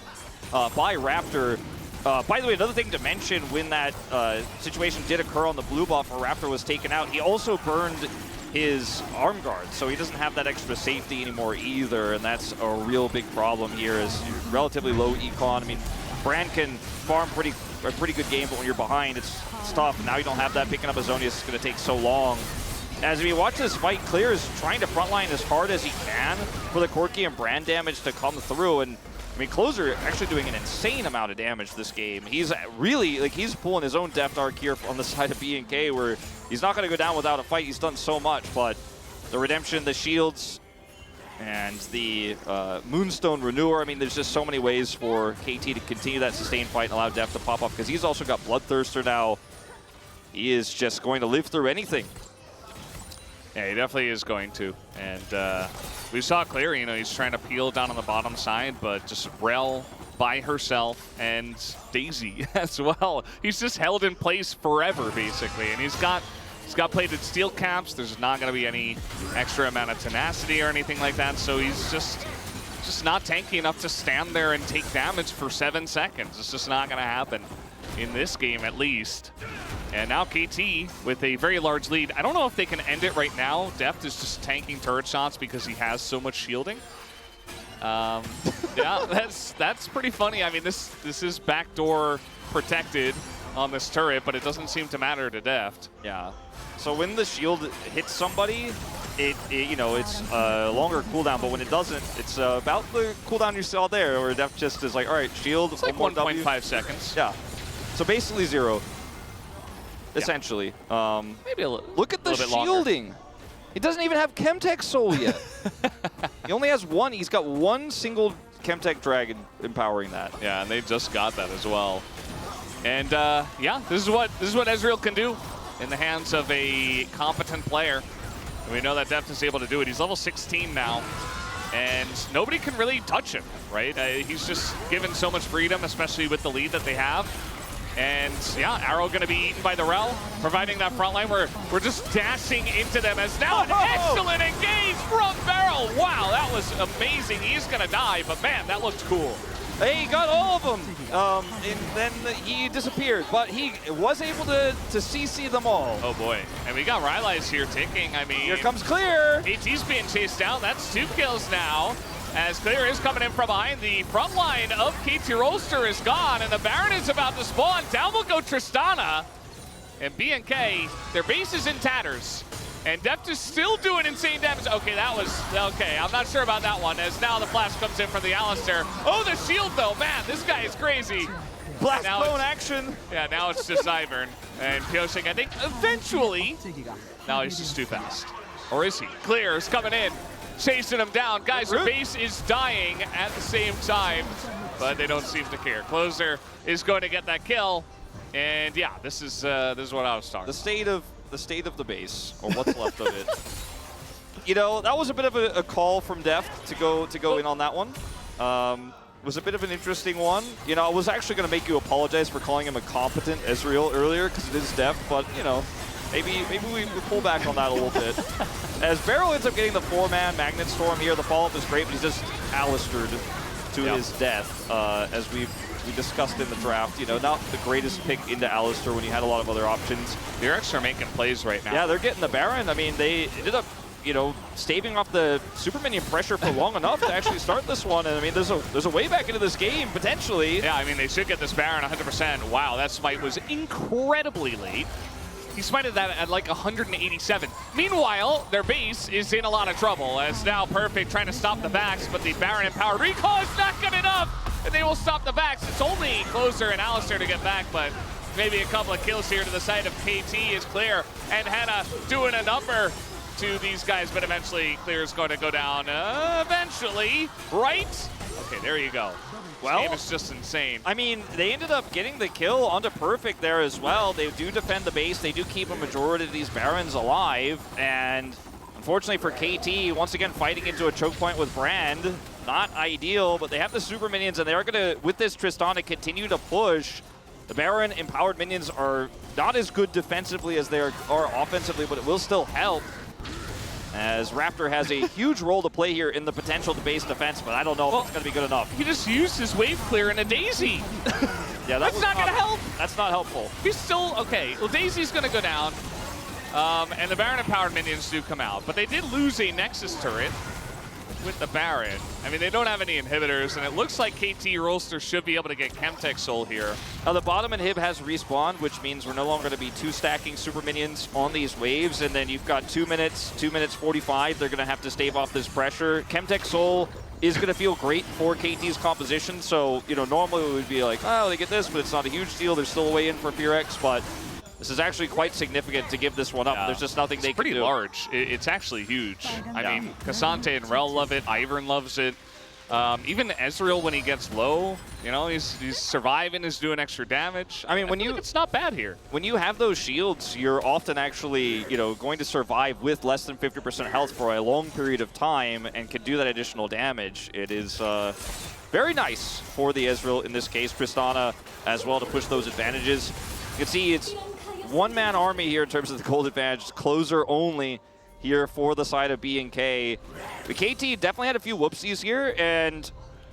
by Raptor. By the way, another thing to mention, when that situation did occur on the blue buff where Raptor was taken out, he also burned his arm guard, so he doesn't have that extra safety anymore either, and that's a real big problem here. Is relatively low econ. I mean, Brand can farm a pretty good game, but when you're behind, it's tough. Now you don't have that. Picking up Azonius is going to take so long. As we watch this fight, Clear is trying to frontline as hard as he can for the Corki and Brand damage to come through, and I mean, Closer actually doing an insane amount of damage this game. He's really, like, he's pulling his own depth arc here on the side of BNK, where he's not going to go down without a fight. He's done so much, but the redemption, the shields, and the Moonstone Renewer, I mean, there's just so many ways for KT to continue that sustained fight and allow depth to pop up, because he's also got Bloodthirster now. He is just going to live through anything. Yeah, he definitely is going to. And we saw Clear, you know, he's trying to peel down on the bottom side, but just Rel by herself and Daisy as well. He's just held in place forever, basically. And he's got plated steel caps. There's not going to be any extra amount of tenacity or anything like that. So he's just not tanky enough to stand there and take damage for 7 seconds. It's just not going to happen in this game, at least. And now KT with a very large lead. I don't know if they can end it right now. Deft is just tanking turret shots because he has so much shielding. Yeah, that's pretty funny. I mean, this is backdoor protected on this turret, but it doesn't seem to matter to Deft. Yeah. So when the shield hits somebody, it you know, it's a longer cooldown, but when it doesn't, it's about the cooldown you saw there, where Deft just is like, all right, shield. It's like 1.5 seconds. Yeah. So basically 0. Essentially. Maybe a little. Look at the shielding. Longer. He doesn't even have Chemtech Soul yet. He only has one. He's got one single Chemtech Dragon empowering that. Yeah, and they just got that as well. And yeah, this is what Ezreal can do in the hands of a competent player. And we know that Deft is able to do it. He's level 16 now, and nobody can really touch him, right? He's just given so much freedom, especially with the lead that they have. And yeah, Arrow going to be eaten by the Rel, providing that front line. We're just dashing into them as now an excellent engage from Beryl. Wow, that was amazing. He's going to die, but man, that looked cool. Hey, he got all of them, and then he disappeared, but he was able to CC them all. Oh boy, and we got Rylai's here ticking. I mean, here comes Clear. AT's being chased down. That's 2 kills now. As Clear is coming in from behind, the front line of KT Rolster is gone, and the Baron is about to spawn. Down will go Tristana, and BNK, their base is in tatters. And Deft is still doing insane damage. Okay, that was, okay, I'm not sure about that one, as now the flash comes in from the Alistar. Oh, the shield though, man, this guy is crazy. Blast bone action. Yeah, now it's just Ivern. And Pyosik, I think, eventually, now he's just too fast. Or is he? Clear is coming in, chasing him down. Guys, their base is dying at the same time, but they don't seem to care. Closer is going to get that kill. And yeah, this is what I was talking about. The state of the base, or what's left of it. You know, that was a bit of a call from Deft to go in on that one. It was a bit of an interesting one. You know, I was actually going to make you apologize for calling him a competent Ezreal earlier, because it is Deft, but you know, maybe we pull back on that a little bit. As Beryl ends up getting the 4-man Magnet Storm here, the follow-up is great, but he's just Alistared to his death, as we discussed in the draft. You know, not the greatest pick into Alistar when you had a lot of other options. The Eric's are making plays right now. Yeah, they're getting the Baron. I mean, they ended up, you know, staving off the super minion pressure for long enough to actually start this one. And I mean, there's a way back into this game, potentially. Yeah, I mean, they should get this Baron 100%. Wow, that smite was incredibly late. He smited that at like 187. Meanwhile, their base is in a lot of trouble, as now Perfect trying to stop the backs, but the Baron empowered recall is not good enough, and they will stop the backs. It's only Closer and Alistar to get back, but maybe a couple of kills here to the side of KT is clear. And Henna doing a number to these guys, but eventually Clear is going to go down eventually, right? Okay, there you go. Well, this game is just insane. I mean, they ended up getting the kill onto Perfect there as well. They do defend the base. They do keep a majority of these Barons alive. And unfortunately for KT, once again fighting into a choke point with Brand. Not ideal, but they have the super minions, and they are going to, with this Tristana, continue to push. The Baron empowered minions are not as good defensively as they are offensively, but it will still help. As Raptor has a huge role to play here in the potential to base defense, but I don't know if it's going to be good enough. He just used his wave clear in a Daisy. Yeah, that's not going to help. That's not helpful. He's still, okay, well, Daisy's going to go down, and the Baron empowered minions do come out, but they did lose a Nexus turret with the Baron. I mean, they don't have any inhibitors, and it looks like KT Rolster should be able to get Chemtech Soul here. Now, the bottom inhib has respawned, which means we're no longer going to be two-stacking super minions on these waves, and then you've got 2 minutes, 2 minutes 45. They're going to have to stave off this pressure. Chemtech Soul is going to feel great for KT's composition, so, you know, normally we would be like, oh, they get this, but it's not a huge deal. There's still a way in for Purex, but this is actually quite significant to give this one up. Yeah. There's just nothing they can do. It's pretty large. It's actually huge. I mean, Cassante and Rel love it. Ivern loves it. Even Ezreal, when he gets low, you know, he's surviving, is doing extra damage. I mean, it's not bad here. When you have those shields, you're often actually, you know, going to survive with less than 50% health for a long period of time and can do that additional damage. It is very nice for the Ezreal in this case. Tristana as well to push those advantages. You can see it's one-man army here in terms of the gold advantage. Closer only here for the side of BNK. The KT definitely had a few whoopsies here, and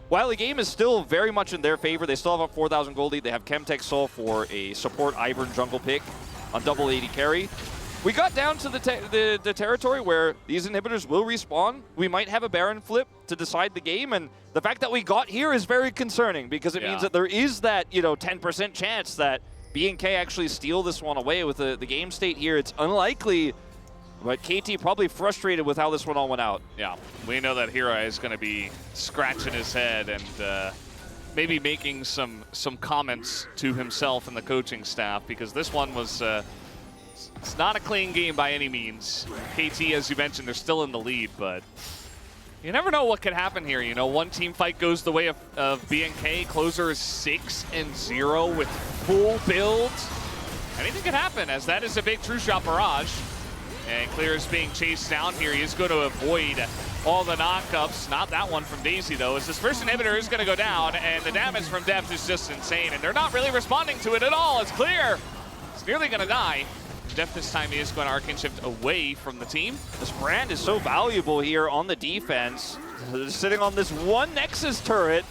while the game is still very much in their favor, they still have a 4,000 gold lead. They have Chemtech Soul for a support Ivern jungle pick on double AD carry. We got down to the territory where these inhibitors will respawn. We might have a Baron flip to decide the game, and the fact that we got here is very concerning because it means that there is that, you know, 10% chance that BNK actually steal this one away with the game state here. It's unlikely, but KT probably frustrated with how this one all went out. Yeah, we know that Hira is going to be scratching his head and maybe making some comments to himself and the coaching staff, because this one was it's not a clean game by any means. KT, as you mentioned, they're still in the lead, but you never know what could happen here. You know, one team fight goes the way of BNK. Closer is 6-0 with full build. Anything could happen, as that is a big true shot barrage. And Clear is being chased down here. He is going to avoid all the knockups. Not that one from Daisy, though, as this first inhibitor is going to go down, and the damage from Deft is just insane. And they're not really responding to it at all. It's Clear. It's nearly going to die. Deft this time, he is going to Arcane Shift away from the team. This Brand is so valuable here on the defense. They're sitting on this one Nexus turret.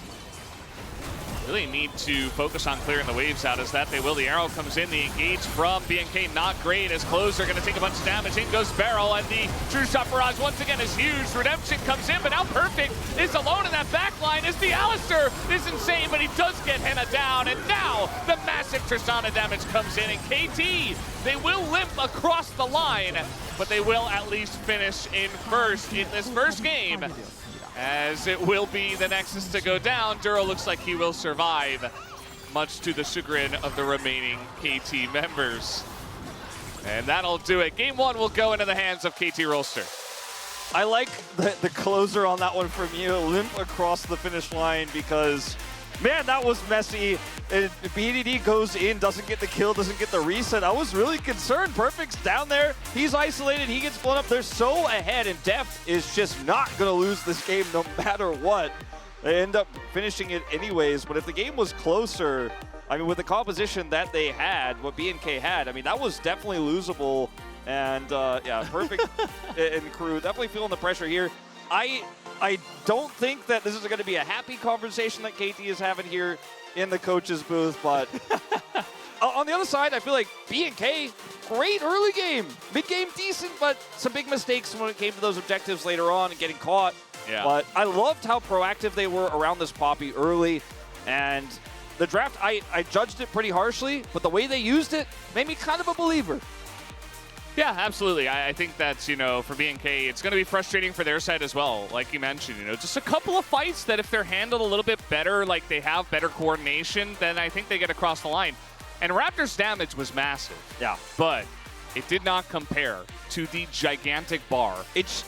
Really need to focus on clearing the waves out, as that they will. The arrow comes in, the engage from BNK, not great, as Closer going to take a bunch of damage. In goes Barrel, and the true shot barrage once again is huge. Redemption comes in, but now Perfect is alone in that back line as the Alistair is insane, but he does get Henna down, and now the massive Tristana damage comes in, and KT, they will limp across the line, but they will at least finish in first in this first game, as it will be the Nexus to go down. Duro looks like he will survive, much to the chagrin of the remaining KT members. And that'll do it. Game one will go into the hands of KT Rolster. I like the closer on that one from you. Limp across the finish line, because, man, that was messy. BDD goes in, doesn't get the kill, doesn't get the reset. I was really concerned. Perfect's down there. He's isolated. He gets blown up. They're so ahead, and Deft is just not going to lose this game no matter what. They end up finishing it anyways, but if the game was closer, I mean, with the composition that they had, what BNK had, I mean, that was definitely losable. And, yeah, Perfect and crew definitely feeling the pressure here. I don't think that this is going to be a happy conversation that KT is having here in the coach's booth, but on the other side, I feel like BNK, great early game. Mid-game decent, but some big mistakes when it came to those objectives later on and getting caught. Yeah. But I loved how proactive they were around this Poppy early, and the draft, I judged it pretty harshly, but the way they used it made me kind of a believer. Yeah, absolutely. I think that's, you know, for BNK, it's going to be frustrating for their side as well. Like you mentioned, you know, just a couple of fights that if they're handled a little bit better, like they have better coordination, then I think they get across the line. And Raptor's damage was massive. Yeah. But it did not compare to the gigantic bar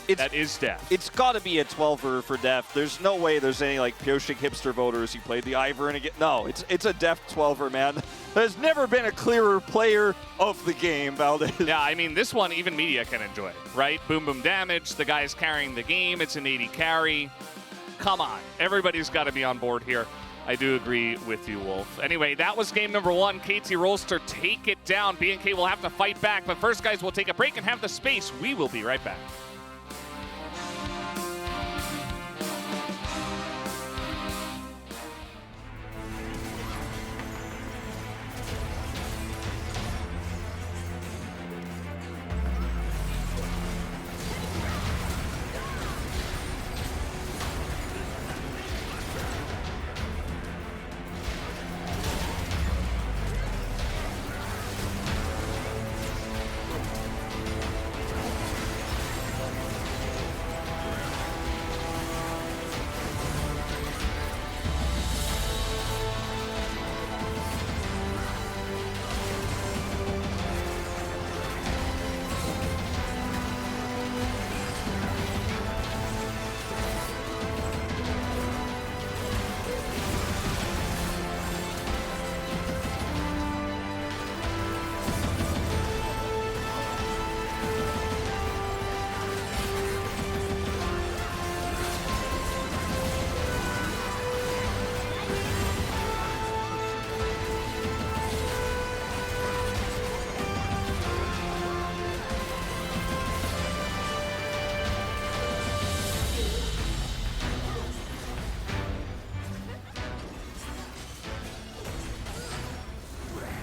that is Def. It's got to be a 12er for Def. There's no way there's any like Pyoshik hipster voters who played the Ivern and again. No, it's a Def 12er, man. There's never been a clearer player of the game, Valdez. Yeah, I mean, this one even media can enjoy, right? Boom, boom damage. The guy's carrying the game. It's an 80 carry. Come on. Everybody's got to be on board here. I do agree with you, Wolf. Anyway, that was game number 1. KT Rolster take it down. BNK will have to fight back. But first, guys, we'll take a break and have the space. We will be right back.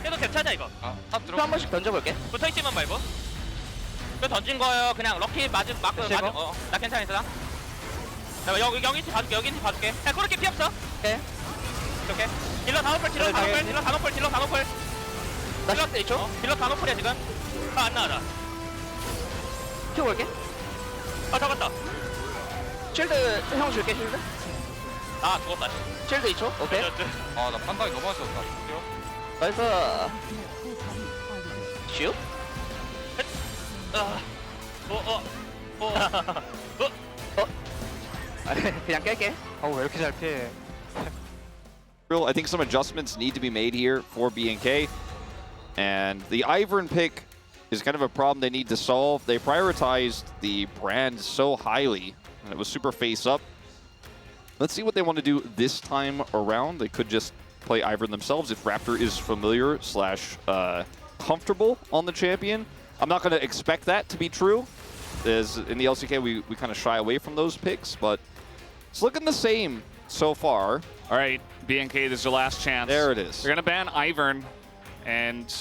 해도 괜찮아 이거. 탑 또 한 번씩 던져볼게. 붙어있지만 말고. 그 던진 거요. 그냥 럭키 맞은 맞고 맞은. 나 괜찮아 있어. 나 여기 티 봐줄게. 여기 티 봐줄게. 야 그렇게 피 없어. 오케이. 오케이. 딜러 단호풀 딜러 단호풀 딜러 단호풀 딜러 단호풀. 나 딜러 1초. 딜러 단호풀이야 지금. 안 나와라. 키워볼게. 잡았다. 쉴드 형 줄게 쉴드. 아 죽었다. 쉴드 2초. 오케이. 아나 판단이 너무 아쉬웠다. 나이스. 슈? 그냥 깰게. 왜 이렇게 잘 피해? I think some adjustments need to be made here for BNK. And the Ivern pick is kind of a problem they need to solve. They prioritized the brand so highly, and it was super face up. Let's see what they want to do this time around. They could just play Ivern themselves if Raptor is familiar / comfortable on the champion. I'm not going to expect that to be true. As in the LCK, we kind of shy away from those picks, but it's looking the same so far. All right, BNK, this is your last chance. There it is. They're going to ban Ivern, and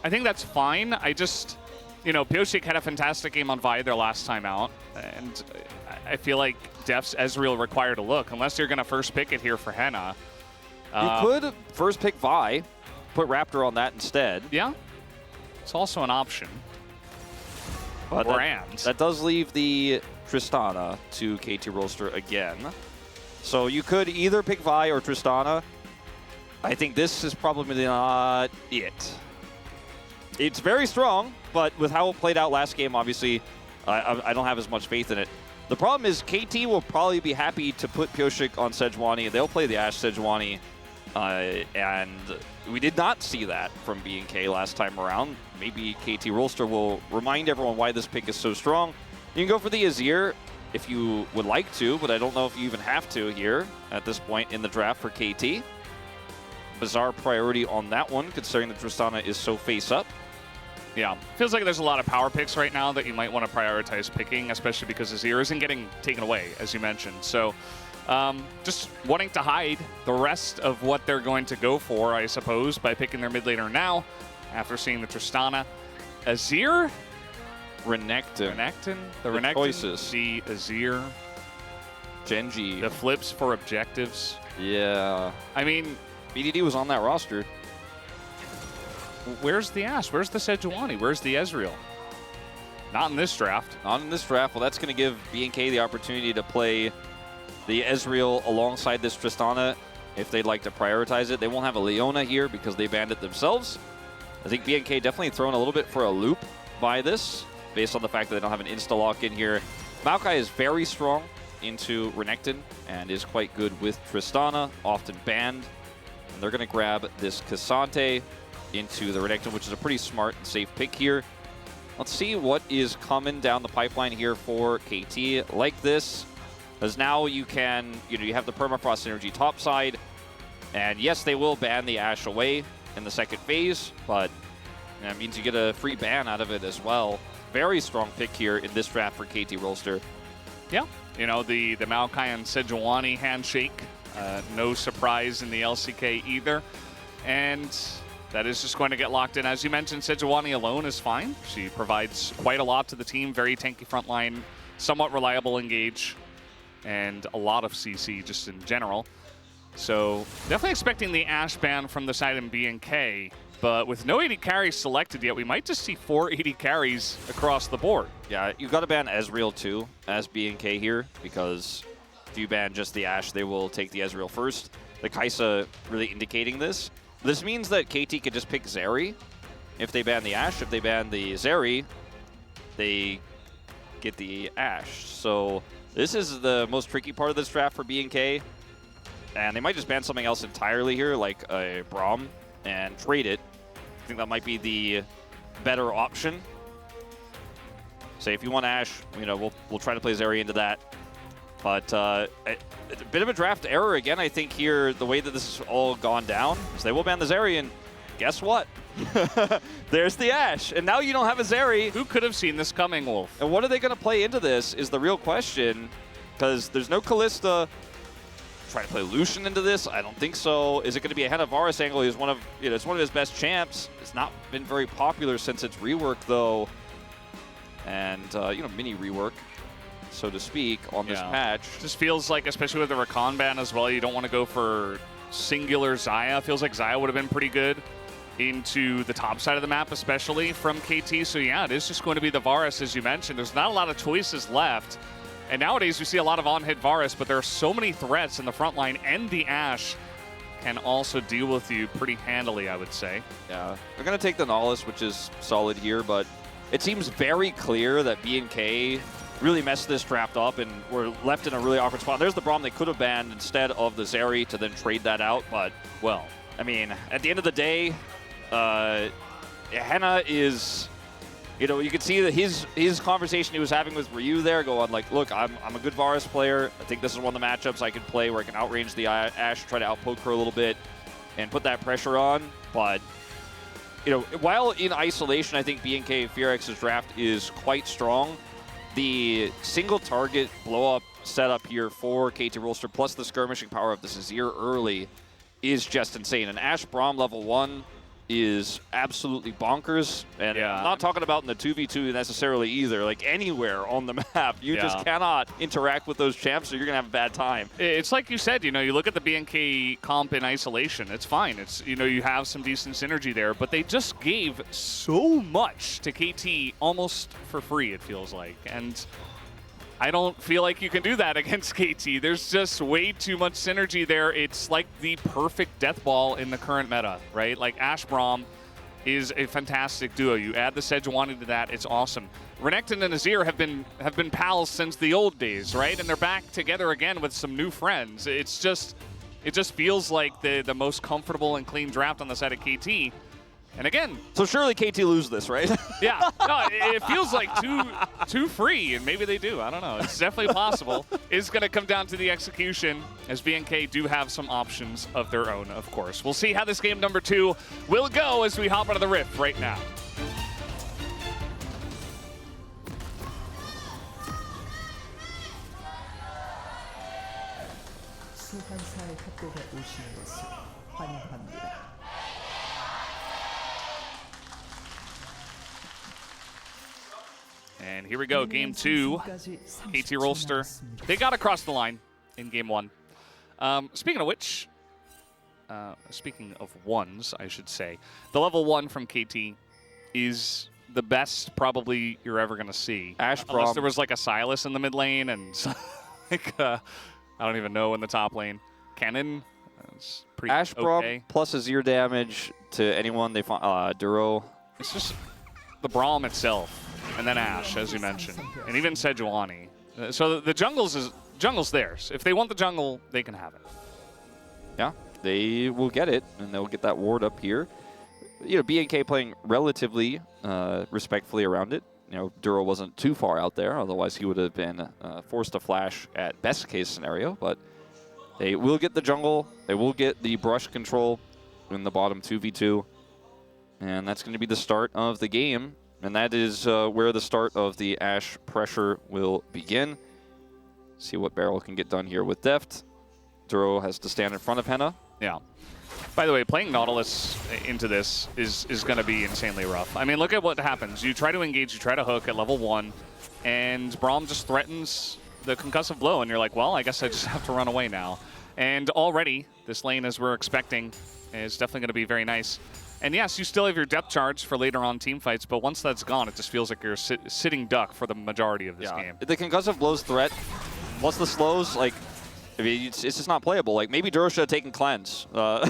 I think that's fine. I just, Pyoshik had a fantastic game on Vi their last time out, and I feel like Def's Ezreal required a look, unless you're going to first pick it here for Henna. You could first pick Vi, put Raptor on that instead. Yeah, it's also an option. But Brand. That does leave the Tristana to KT Rolster again. So you could either pick Vi or Tristana. I think this is probably not it. It's very strong, but with how it played out last game, obviously, I don't have as much faith in it. The problem is KT will probably be happy to put Pyoshik on Sejuani. They'll play the Ashe Sejuani. And we did not see that from BNK last time around. Maybe KT Rolster will remind everyone why this pick is so strong. You can go for the Azir if you would like to, but I don't know if you even have to here at this point in the draft for KT. Bizarre priority on that one, considering that Tristana is so face up. Yeah, feels like there's a lot of power picks right now that you might want to prioritize picking, especially because Azir isn't getting taken away, as you mentioned. So just wanting to hide the rest of what they're going to go for, I suppose, by picking their mid laner now, after seeing the Tristana. Azir? Renekton. The Renekton, choices. the Azir. Genji. The flips for objectives. Yeah. I mean, BDD was on that roster. Where's the Ashe? Where's the Sejuani? Where's the Ezreal? Not in this draft. Not in this draft. Well, that's going to give BNK the opportunity to play the Ezreal alongside this Tristana. if they'd like to prioritize it. They won't have a Leona here because they banned it themselves. I think BNK definitely thrown a little bit for a loop by this, based on the fact that they don't have an insta-lock in here. Maokai is very strong into Renekton and is quite good with Tristana, often banned. And they're going to grab this Cassante into the Renekton, which is a pretty smart and safe pick here. Let's see what is coming down the pipeline here for KT like this. Because now you can, you have the Permafrost Synergy topside. And yes, they will ban the Ashe away in the second phase, but that means you get a free ban out of it as well. Very strong pick here in this draft for KT Rolster. Yeah, the Maokai and Sejuani handshake, no surprise in the LCK either. And that is just going to get locked in. As you mentioned, Sejuani alone is fine. She provides quite a lot to the team, very tanky frontline, somewhat reliable engage, and a lot of CC just in general. So definitely expecting the Ashe ban from the side in BNK, but with no AD carries selected yet, we might just see 4 AD carries across the board. Yeah, you've got to ban Ezreal too as BNK here, because if you ban just the Ashe, they will take the Ezreal first. The Kai'Sa really indicating this. This means that KT could just pick Zeri if they ban the Ashe. If they ban the Zeri, they get the Ashe. So this is the most tricky part of this draft for BNK. And they might just ban something else entirely here, like a Braum, and trade it. I think that might be the better option. Say if you want Ashe, we'll try to play Zeri into that. But a bit of a draft error again, I think, here, the way that this has all gone down, is they will ban the Zeri, and guess what? There's the Ashe, and now you don't have a Zeri. Who could have seen this coming, Wolf? And what are they going to play into this is the real question, because there's no Kalista. Try to play Lucian into this? I don't think so. Is it going to be a Henna Varus angle? He's one of, it's one of his best champs. It's not been very popular since its rework, though. And, mini rework, so to speak, on this patch. Just feels like, especially with the Rakan ban as well, you don't want to go for singular Xayah. Feels like Xayah would have been pretty good into the top side of the map, especially from KT. So yeah, it is just going to be the Varus, as you mentioned. There's not a lot of choices left. And nowadays we see a lot of on-hit Varus, but there are so many threats in the front line, and the Ashe can also deal with you pretty handily, I would say. Yeah, they're going to take the Nautilus, which is solid here, but it seems very clear that BNK really messed this draft up and were left in a really awkward spot. There's the Braum they could have banned instead of the Zeri to then trade that out, but, well, I mean, at the end of the day, Henna is... you could see that his conversation he was having with Ryu there, going like, look, I'm a good Varus player. I think this is one of the matchups I can play where I can outrange the Ashe, try to outpoke her a little bit, and put that pressure on. But, while in isolation, I think BNK Fearx's draft is quite strong. The single target blow-up setup here for KT Rolster, plus the skirmishing power of the Azir early, is just insane. An Ashe Braum level 1 is absolutely bonkers, and I'm not talking about in the 2v2 necessarily either, like anywhere on the map. You just cannot interact with those champs, or you're gonna have a bad time. It's like you said, you look at the BNK comp in isolation, it's fine. It's, you have some decent synergy there, but they just gave so much to KT almost for free, it feels like. And I don't feel like you can do that against KT. There's just way too much synergy there. It's like the perfect death ball in the current meta, right? Like Ashe Braum is a fantastic duo. You add the Sejuani to that, it's awesome. Renekton and Azir have been pals since the old days, right? And they're back together again with some new friends. It just feels like the most comfortable and clean draft on the side of KT. And again, so surely KT lose this, right? Yeah, no, it feels like too free, and maybe they do. I don't know. It's definitely possible. It's going to come down to the execution, as BNK do have some options of their own, of course. We'll see how this game number 2 will go as we hop out of the Rift right now. 수환사의 협곡에 오신 것을 환영합니다. And here we go, game 2. KT Rolster, they got across the line in game 1. Speaking of which, speaking of ones, I should say, the level 1 from KT is the best probably you're ever going to see. Ashe Braum. Unless there was like a Sylas in the mid lane and like I don't even know in the top lane. Kennen, It's pretty Ash Braum okay. plus Azir damage to anyone they find. Duro. It's just the Braum itself, and then Ashe, as you mentioned, and even Sejuani. So the jungle's theirs. If they want the jungle, they can have it. Yeah, they will get it, and they'll get that ward up here. You know, BNK playing relatively respectfully around it. You know, Duro wasn't too far out there, otherwise he would have been forced to flash at best case scenario, but they will get the jungle, they will get the brush control in the bottom 2v2, and that's going to be the start of the game, and that is where the start of the Ashe pressure will begin. See what Barrel can get done here with Deft. Duro has to stand in front of Henna. Yeah. By the way, playing Nautilus into this is going to be insanely rough. I mean, look at what happens. You try to engage, you try to hook at level 1, and Braum just threatens the concussive blow, and you're like, well, I guess I just have to run away now. And already, this lane, as we're expecting, is definitely going to be very nice. And yes, you still have your depth charge for later on team fights, but once that's gone, it just feels like you're a sitting duck for the majority of this game. The concussive blows threat, plus the slows, like, I mean, it's just not playable. Like, maybe Duro should have taken Cleanse. I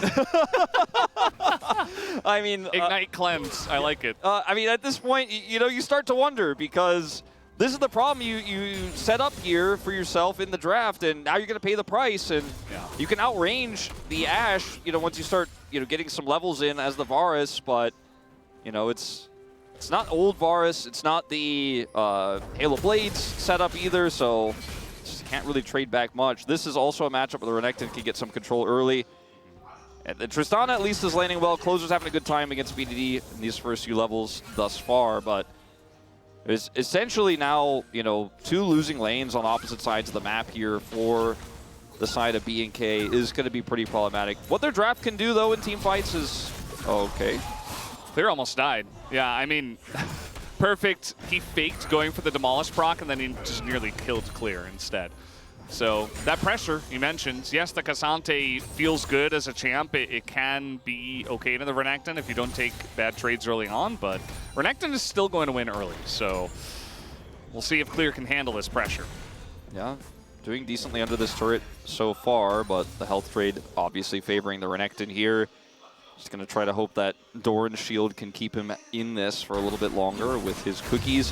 mean... Ignite Cleanse. I like it. I mean, at this point, you know, you start to wonder because this is the problem you set up here for yourself in the draft, and now you're going to pay the price, and you can outrange the Ashe, you know, once you start, you know, getting some levels in as the Varus, but, you know, it's not old Varus. It's not the Halo Blades setup either, so... can't really trade back much. This is also a matchup where the Renekton can get some control early. And the Tristana at least is landing well. Closer's having a good time against BDD in these first few levels thus far, but it's essentially now, you know, 2 losing lanes on opposite sides of the map here for the side of BNK is going to be pretty problematic. What their draft can do, though, in team fights is okay. Clear almost died. Yeah, I mean... Perfect. He faked going for the Demolish proc, and then he just nearly killed Clear instead. So that pressure you mentioned, yes, the Cassante feels good as a champ. It can be okay to the Renekton if you don't take bad trades early on, but Renekton is still going to win early. So we'll see if Clear can handle this pressure. Yeah, doing decently under this turret so far, but the health trade obviously favoring the Renekton here. Just going to try to hope that Doran's shield can keep him in this for a little bit longer with his cookies.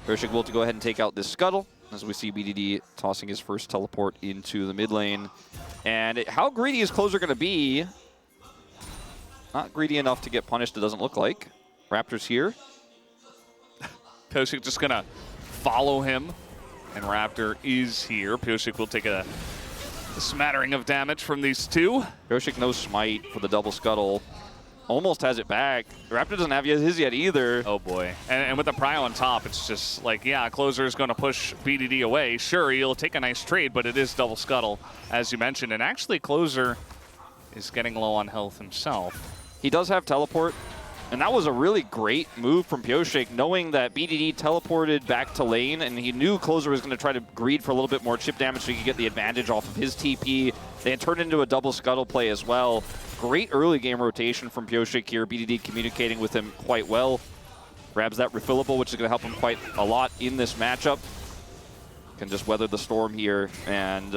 Bershik will to go ahead and take out this Scuttle as we see BDD tossing his first teleport into the mid lane. And how greedy is Closer going to be? Not greedy enough to get punished, it doesn't look like. Raptor's here. Pyosik just going to follow him, and Raptor is here. Pyosik will take a smattering of damage from these two. Pyosik no smite for the double Scuttle. Almost has it back. Raptor doesn't have his yet either. Oh boy. And with the Prio on top, it's just like, yeah, Closer is going to push BDD away. Sure, he'll take a nice trade, but it is double Scuttle, as you mentioned. And actually, Closer is getting low on health himself. He does have teleport, and that was a really great move from Pyosik, knowing that BDD teleported back to lane, and he knew Closer was going to try to greed for a little bit more chip damage so he could get the advantage off of his TP. They had turned into a double Scuttle play as well. Great early game rotation from Pyosik here. BDD communicating with him quite well. Grabs that refillable, which is going to help him quite a lot in this matchup. Can just weather the storm here, and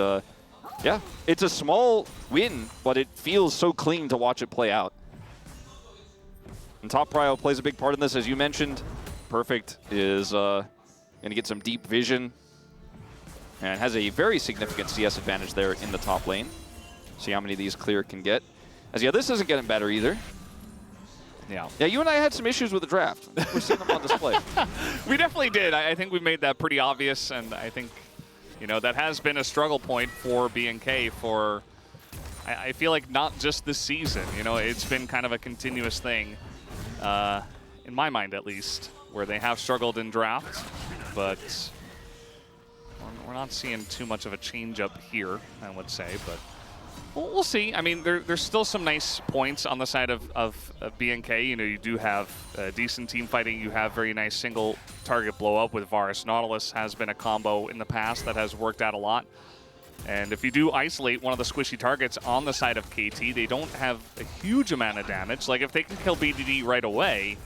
yeah, it's a small win, but it feels so clean to watch it play out. And top prio plays a big part in this, as you mentioned. Perfect is going to get some deep vision and has a very significant CS advantage there in the top lane. See how many of these Clear can get. As yeah, this isn't getting better either. Yeah. Yeah, you and I had some issues with the draft. We're seeing them on display. We definitely did. I think we made that pretty obvious, and I think, you know, that has been a struggle point for BNK for, I feel like, not just this season. You know, it's been kind of a continuous thing. In my mind at least, where they have struggled in drafts, but we're not seeing too much of a change up here, I would say, but we'll see. I mean, there's still some nice points on the side of BNK. You know, you do have decent team fighting. You have very nice single target blow up with Varus. Nautilus has been a combo in the past that has worked out a lot. And if you do isolate one of the squishy targets on the side of KT, they don't have a huge amount of damage. Like, if they can kill BDD right away,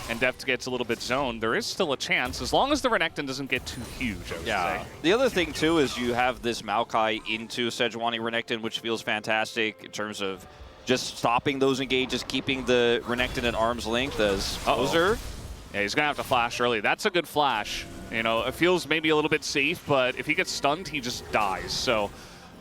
and Deft gets a little bit zoned, there is still a chance, as long as the Renekton doesn't get too huge, I would say. The other thing, too, is you have this Maokai into Sejuani Renekton, which feels fantastic in terms of just stopping those engages, keeping the Renekton at arm's length as closer. Yeah, he's going to have to flash early. That's a good flash. You know, it feels maybe a little bit safe, but if he gets stunned, he just dies. So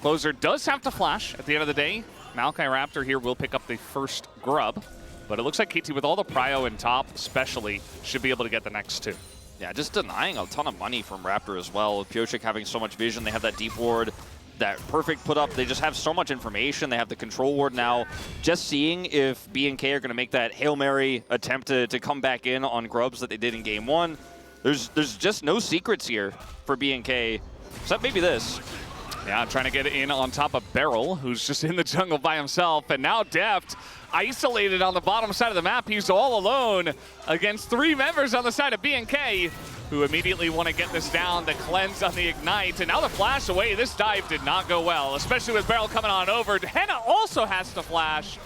Closer does have to flash at the end of the day. Maokai Raptor here will pick up the first grub, but it looks like KT with all the prio in top especially should be able to get the next two. Yeah, just denying a ton of money from Raptor as well. With Pyosik having so much vision, they have that deep ward, that perfect put up. They just have so much information. They have the control ward now. Just seeing if B&K are going to make that Hail Mary attempt to come back in on grubs that they did in game one. There's just no secrets here for B&K, except maybe this. Yeah, trying to get in on top of Beryl, who's just in the jungle by himself. And now Deft, isolated on the bottom side of the map. He's all alone against 3 members on the side of B&K, who immediately want to get this down. The cleanse on the Ignite, and now the flash away. This dive did not go well, especially with Beryl coming on over. Henna also has to flash.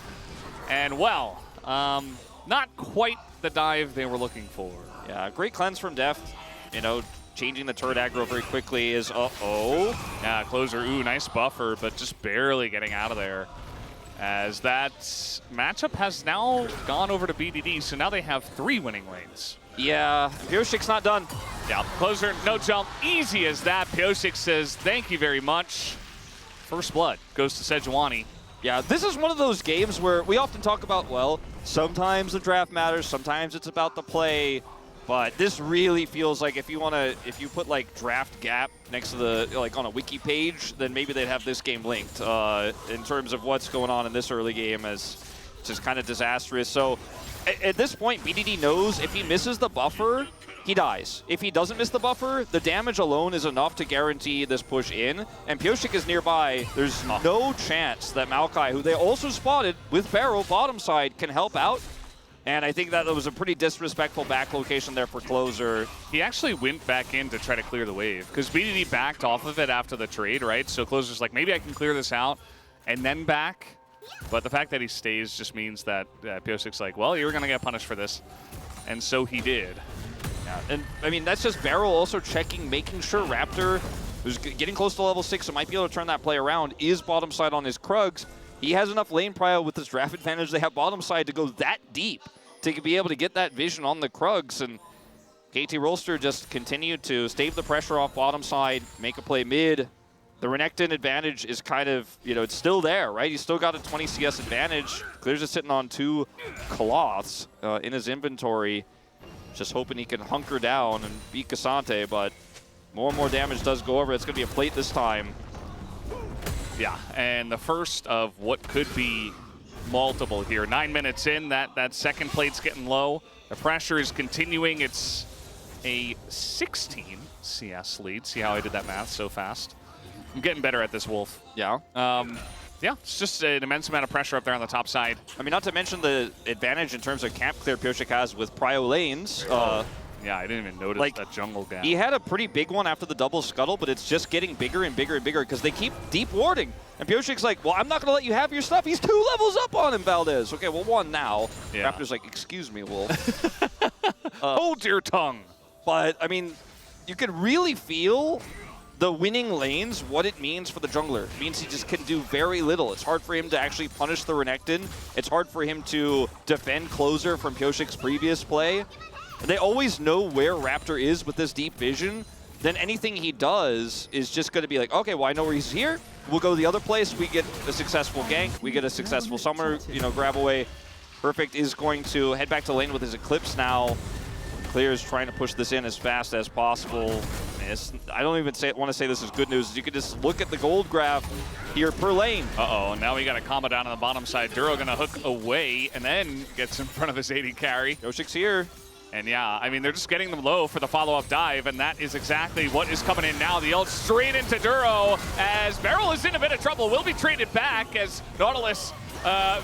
And, well, not quite the dive they were looking for. Yeah, great cleanse from Deft. You know, changing the turret aggro very quickly is Yeah, Closer, ooh, nice buffer, but just barely getting out of there. As that matchup has now gone over to BDD, so now they have 3 winning lanes. Yeah, Pyosik's not done. Yeah, Closer, no jump, easy as that. Pyosik says, thank you very much. First blood goes to Sejuani. Yeah, this is one of those games where we often talk about, well, sometimes the draft matters, sometimes it's about the play. But this really feels like if you put like draft gap next to the, like on a wiki page, then maybe they'd have this game linked in terms of what's going on in this early game, as just kind of disastrous. So at this point, BDD knows if he misses the buffer, he dies. If he doesn't miss the buffer, the damage alone is enough to guarantee this push in. And Pyosik is nearby. There's no chance that Maokai, who they also spotted with Beryl bottom side, can help out. And I think that was a pretty disrespectful back location there for Closer. He actually went back in to try to clear the wave, because BDD backed off of it after the trade, right? So Closer's like, maybe I can clear this out and then back. But the fact that he stays just means that Pyosik's like, well, you're going to get punished for this. And so he did. Yeah, and I mean, that's just Beryl also checking, making sure Raptor, who's getting close to level 6 and might be able to turn that play around, is bottom side on his Krugs. He has enough lane prio with his draft advantage. They have bottom side to go that deep to be able to get that vision on the Krugs. And KT Rolster just continued to stave the pressure off bottom side, make a play mid. The Renekton advantage is kind of, you know, it's still there, right? He's still got a 20 CS advantage. Clear's just sitting on 2 cloths in his inventory. Just hoping he can hunker down and beat Cassante, but more and more damage does go over. It's going to be a plate this time. Yeah, and the first of what could be multiple here. 9 minutes in, that second plate's getting low. The pressure is continuing. It's a 16 CS lead. See how I did that math so fast? I'm getting better at this, Wolf. Yeah. Yeah, it's just an immense amount of pressure up there on the top side. I mean, not to mention the advantage in terms of camp clear Pyosik has with prio lanes. Yeah, I didn't even notice that jungle gap. He had a pretty big one after the double scuttle, but it's just getting bigger and bigger and bigger because they keep deep warding. And Pyosik's like, well, I'm not going to let you have your stuff. He's 2 levels up on him, Valdez. Okay, well, 1 now. Yeah. Raptor's like, excuse me, Wolf. Hold your tongue. But, I mean, you can really feel the winning lanes, what it means for the jungler. It means he just can do very little. It's hard for him to actually punish the Renekton. It's hard for him to defend Closer from Pyosik's previous play. They always know where Raptor is with this deep vision. Then anything he does is just going to be like, okay, well, I know where he's here. We'll go the other place. We get a successful gank. We get a successful summer, grab away. Perfect is going to head back to lane with his Eclipse now. Clear is trying to push this in as fast as possible. I don't even want to say this is good news. You can just look at the gold graph here per lane. Uh-oh, now we got a combo down on the bottom side. Duro going to hook away and then gets in front of his AD carry. Pyosik's here. And yeah, I mean, they're just getting them low for the follow-up dive, and that is exactly what is coming in now. The ult straight into Duro as Beryl is in a bit of trouble. Will be traded back as Nautilus,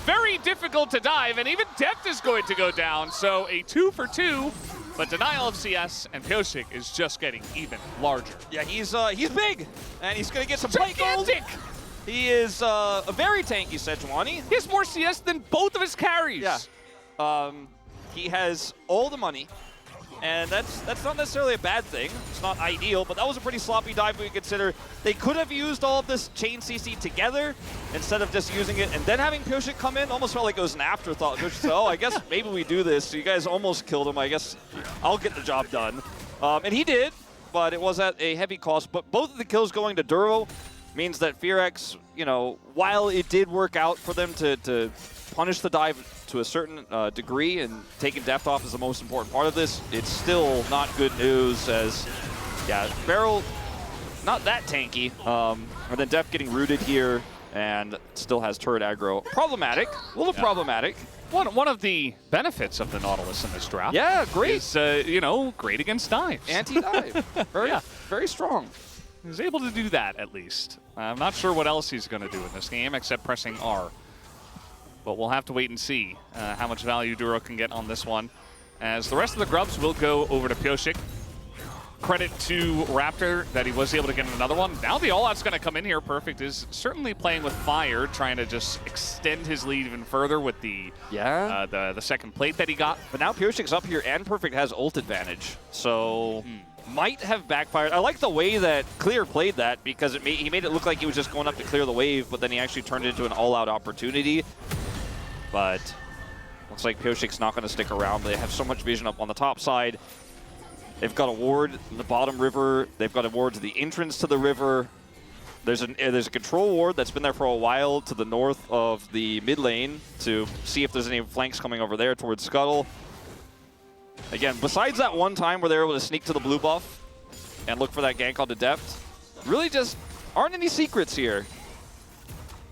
very difficult to dive, and even Deft is going to go down. So a 2 for 2, but denial of CS, and Pyosik is just getting even larger. Yeah, he's big, and he's going to get some plate gold. Gigantic! He is a very tanky Sejuani. He has more CS than both of his carries. Yeah. He has all the money, and that's not necessarily a bad thing. It's not ideal, but that was a pretty sloppy dive when you consider they could have used all of this chain CC together instead of just using it and then having Pyosik come in. Almost felt like it was an afterthought. Pyosik said, oh, I guess maybe we do this. You guys almost killed him. I guess I'll get the job done. And he did, but it was at a heavy cost. But both of the kills going to Duro means that Fearx, you know, while it did work out for them to punish the dive to a certain degree, and taking depth off is the most important part of this, it's still not good news as, yeah, Beryl, not that tanky. And then Def getting rooted here and still has turret aggro. Problematic, a little problematic. One of the benefits of the Nautilus in this draft. Yeah, great. Is, you know, great against dives. Anti-dive, very strong. He's able to do that, at least. I'm not sure what else he's going to do in this game except pressing R. But we'll have to wait and see how much value Duro can get on this one, as the rest of the grubs will go over to Pyosik. Credit to Raptor that he was able to get another one. Now the all-out's going to come in here. Perfect is certainly playing with fire, trying to just extend his lead even further with the the second plate that he got. But now Pyosik's up here, and Perfect has ult advantage, so might have backfired. I like the way that Clear played that, because he made it look like he was just going up to clear the wave, but then he actually turned it into an all-out opportunity. But looks like Pyosik's not going to stick around. They have so much vision up on the top side. They've got a ward in the bottom river. They've got a ward to the entrance to the river. There's a control ward that's been there for a while to the north of the mid lane to see if there's any flanks coming over there towards Scuttle. Again, besides that one time where they were able to sneak to the blue buff and look for that gank onto depth, really just aren't any secrets here.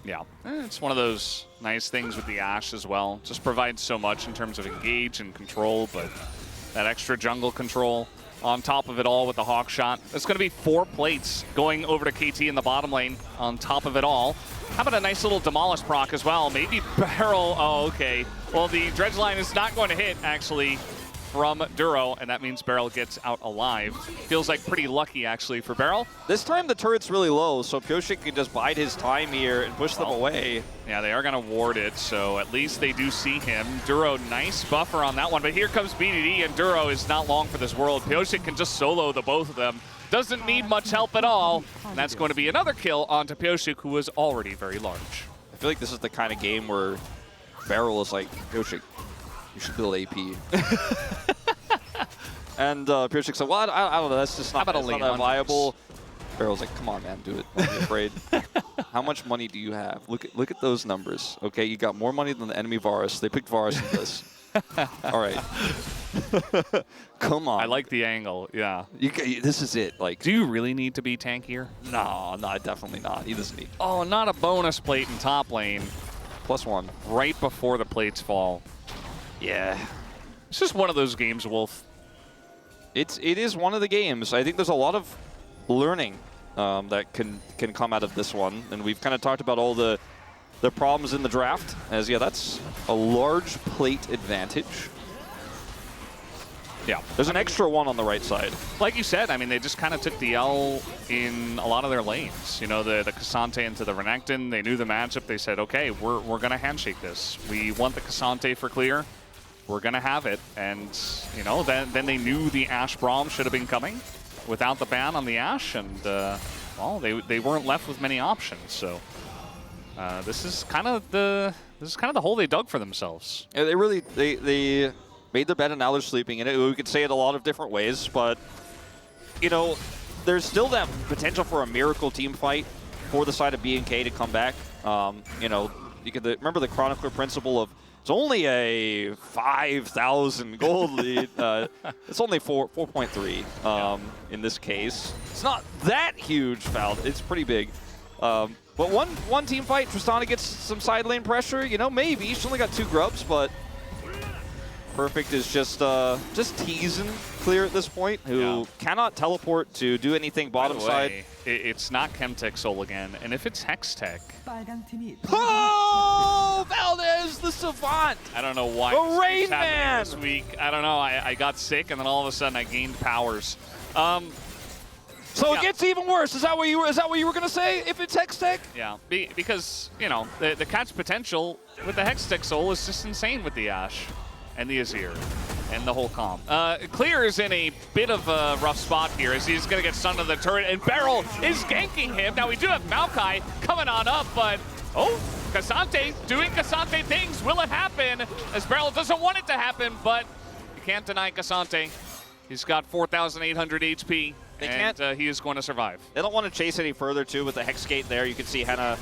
Yeah, it's one of those nice things with the Ashe as well. Just provides so much in terms of engage and control, but that extra jungle control on top of it all with the Hawk Shot. It's going to be 4 plates going over to KT in the bottom lane on top of it all. How about a nice little Demolish proc as well? Maybe Beryl, oh, okay. Well, the Dredge line is not going to hit, actually, from Duro, and that means Beryl gets out alive. Feels like pretty lucky, actually, for Beryl. This time the turret's really low, so Pyosik can just bide his time here and push them away. Yeah, they are going to ward it, so at least they do see him. Duro, nice buffer on that one, but here comes BDD, and Duro is not long for this world. Pyosik can just solo the both of them. Doesn't need much help at all, and that's going to be another kill onto Pyosik, who was already very large. I feel like this is the kind of game where Beryl is like, Pyosik, you should build AP. And Pyosik said, well, I don't know, that's just not, that's not that viable. Beryl's like, come on, man, do it. Don't be afraid. How much money do you have? Look at those numbers. Okay, you got more money than the enemy Varus. They picked Varus in this. All right. Come on. I like the angle, yeah. This is it. Like, do you really need to be tankier? No, definitely not. He doesn't need. Oh, not a bonus plate in top lane. +1. Right before the plates fall. Yeah. It's just one of those games, Wolf. It is one of the games. I think there's a lot of learning that can come out of this one, and we've kind of talked about all the problems in the draft. As that's a large plate advantage. Yeah, there's an extra one on the right side. Like you said, I mean, they just kind of took the L in a lot of their lanes. You know, the Cassante into the Renekton. They knew the matchup. They said, okay, we're gonna handshake this. We want the Cassante for clear. We're gonna have it, and you know, then they knew the Ashe Braum should have been coming without the ban on the Ashe, and well, they weren't left with many options. So this is kind of the hole they dug for themselves. Yeah, they made the bed and now they're sleeping in it. We could say it a lot of different ways, but you know, there's still that potential for a miracle team fight for the side of B&K to come back. You know, you could remember the Chronicler principle of. It's only a 5,000 gold lead. It's only 4.3 in this case. It's not that huge, foul. It's pretty big. But one team fight, Tristana gets some side lane pressure. You know, maybe. She's only got 2 grubs, but Perfect is just teasing Clear at this point, who cannot teleport to do anything bottom side. It's not Chemtech Soul again, and if it's Hextech... Oh, Valdez, the Savant! I don't know why the Rain Man this week. I don't know. I got sick, and then all of a sudden I gained powers. So it gets even worse. Is that what you were gonna say? If it's Hextech? Yeah, because you know the catch potential with the Hextech Soul is just insane with the Ashe. and the Azir, and the whole comp. Clear is in a bit of a rough spot here as he's going to get stunned on the turret, and Beryl is ganking him. Now we do have Maokai coming on up, but oh, Cassante doing Cassante things. Will it happen? As Beryl doesn't want it to happen, but you can't deny Cassante. He's got 4,800 HP, and he is going to survive. They don't want to chase any further, too, with the Hex Gate there. You can see Henna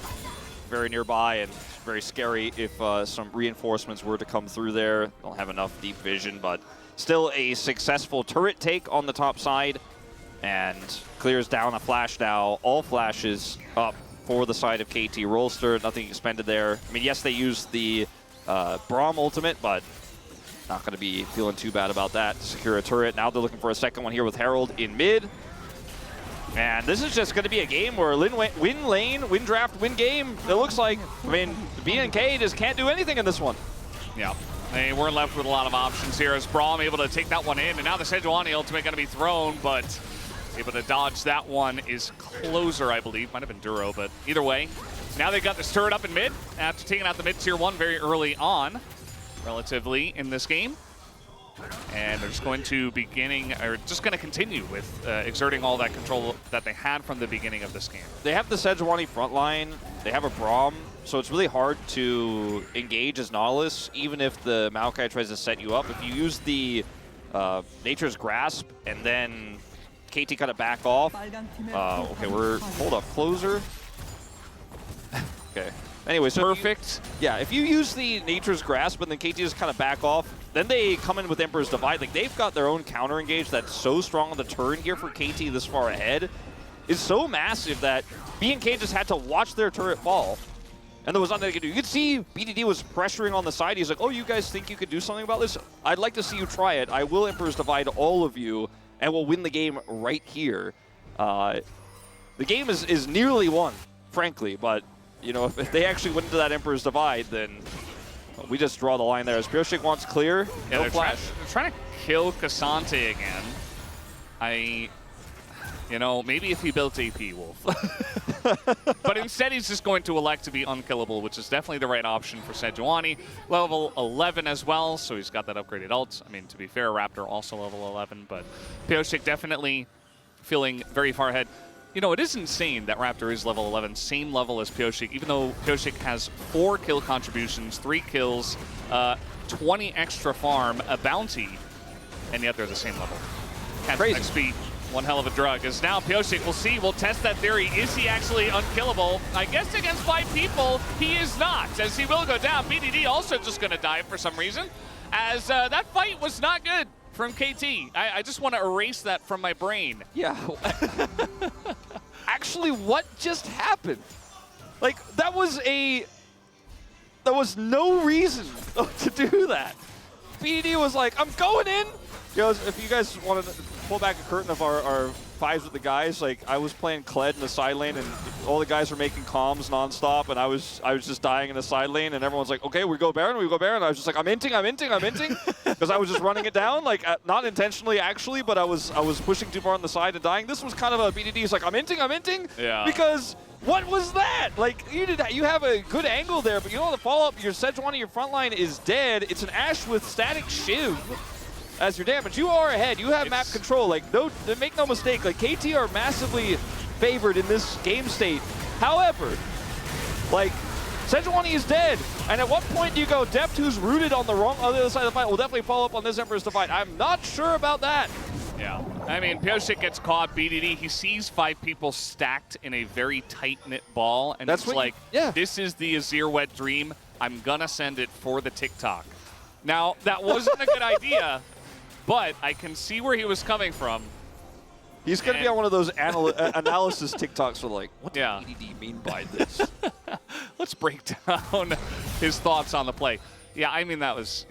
very nearby, and very scary if some reinforcements were to come through there. Don't have enough deep vision, but still a successful turret take on the top side, and clears down a flash now. All flashes up for the side of KT Rolster. Nothing expended there. I mean, yes, they used the Braum ultimate, but not going to be feeling too bad about that. Secure a turret. Now they're looking for a second one here with Herald in mid. And this is just going to be a game where win lane, win draft, win game. It looks like, I mean, BNK just can't do anything in this one. Yeah, they weren't left with a lot of options here as Braum able to take that one in. And now the Sejuani ultimate going to be thrown, but able to dodge that one is Closer, I believe. Might have been Duro, but either way. Now they got this turret up in mid after taking out the mid tier 1 very early on, relatively, in this game. And they're just going to continue with exerting all that control that they had from the beginning of this game. They have the Sejuani front line, they have a Braum, so it's really hard to engage as Nautilus, even if the Maokai tries to set you up. If you use the Nature's Grasp and then KT kind of back off. Okay, hold up, Closer. Okay. Anyway, so perfect. If you use the Nature's Grasp and then KT just kind of back off, then they come in with Emperor's Divide. Like, they've got their own counter engage that's so strong on the turn here for KT this far ahead. Is so massive that BNK just had to watch their turret fall. And there was nothing they could do. You could see BDD was pressuring on the side. He's like, oh, you guys think you could do something about this? I'd like to see you try it. I will Emperor's Divide all of you, and we'll win the game right here. The game is nearly won, frankly, but you know, if they actually went into that Emperor's Divide, then we just draw the line there. As Pyosik wants clear, no flash. They're trying to kill Cassante again. You know, maybe if he built AP Wolf. But instead, he's just going to elect to be unkillable, which is definitely the right option for Sejuani. Level 11 as well, so he's got that upgraded ult. I mean, to be fair, Raptor also level 11, but Pyosik definitely feeling very far ahead. You know, it is insane that Raptor is level 11, same level as Pyosik, even though Pyosik has 4 kill contributions, 3 kills, 20 extra farm, a bounty, and yet they're the same level. Crazy. XP, one hell of a drug. As now Pyosik, we'll test that theory. Is he actually unkillable? I guess against 5 people, he is not, as he will go down. BDD also just going to die for some reason, as that fight was not good from KT. I just want to erase that from my brain. Yeah. Actually, what just happened? Like, there was no reason to do that. BD was like, I'm going in. You know, if you guys want to pull back a curtain of our fives with the guys, like, I was playing Kled in the side lane, and all the guys were making comms nonstop, and I was just dying in the side lane, and everyone's like, okay, we go Baron. I was just like, I'm inting, because I was just running it down, like, not intentionally actually, but I was pushing too far on the side and dying. This was kind of a BDD's like, I'm inting, yeah. Because what was that? Like, you have a good angle there, but you know the follow-up, your Sejuani, your front line is dead. It's an Ashe with static Shiv as your damage. You are ahead. You have map control. Like, make no mistake. Like, KT are massively favored in this game state. However, like, Sejuani is dead. And at what point do you go, Deft, who's rooted on the other side of the fight, will definitely follow up on this Emperor's Divide? I'm not sure about that. Yeah. I mean, Pyosik gets caught, BDD. He sees 5 people stacked in a very tight-knit ball. And it's like, this is the Azir wet dream. I'm going to send it for the TikTok. Now, that wasn't a good idea. But I can see where he was coming from. He's going to be on one of those analysis TikToks for like, what does EDD mean by this? Let's break down his thoughts on the play. Yeah, I mean, that was,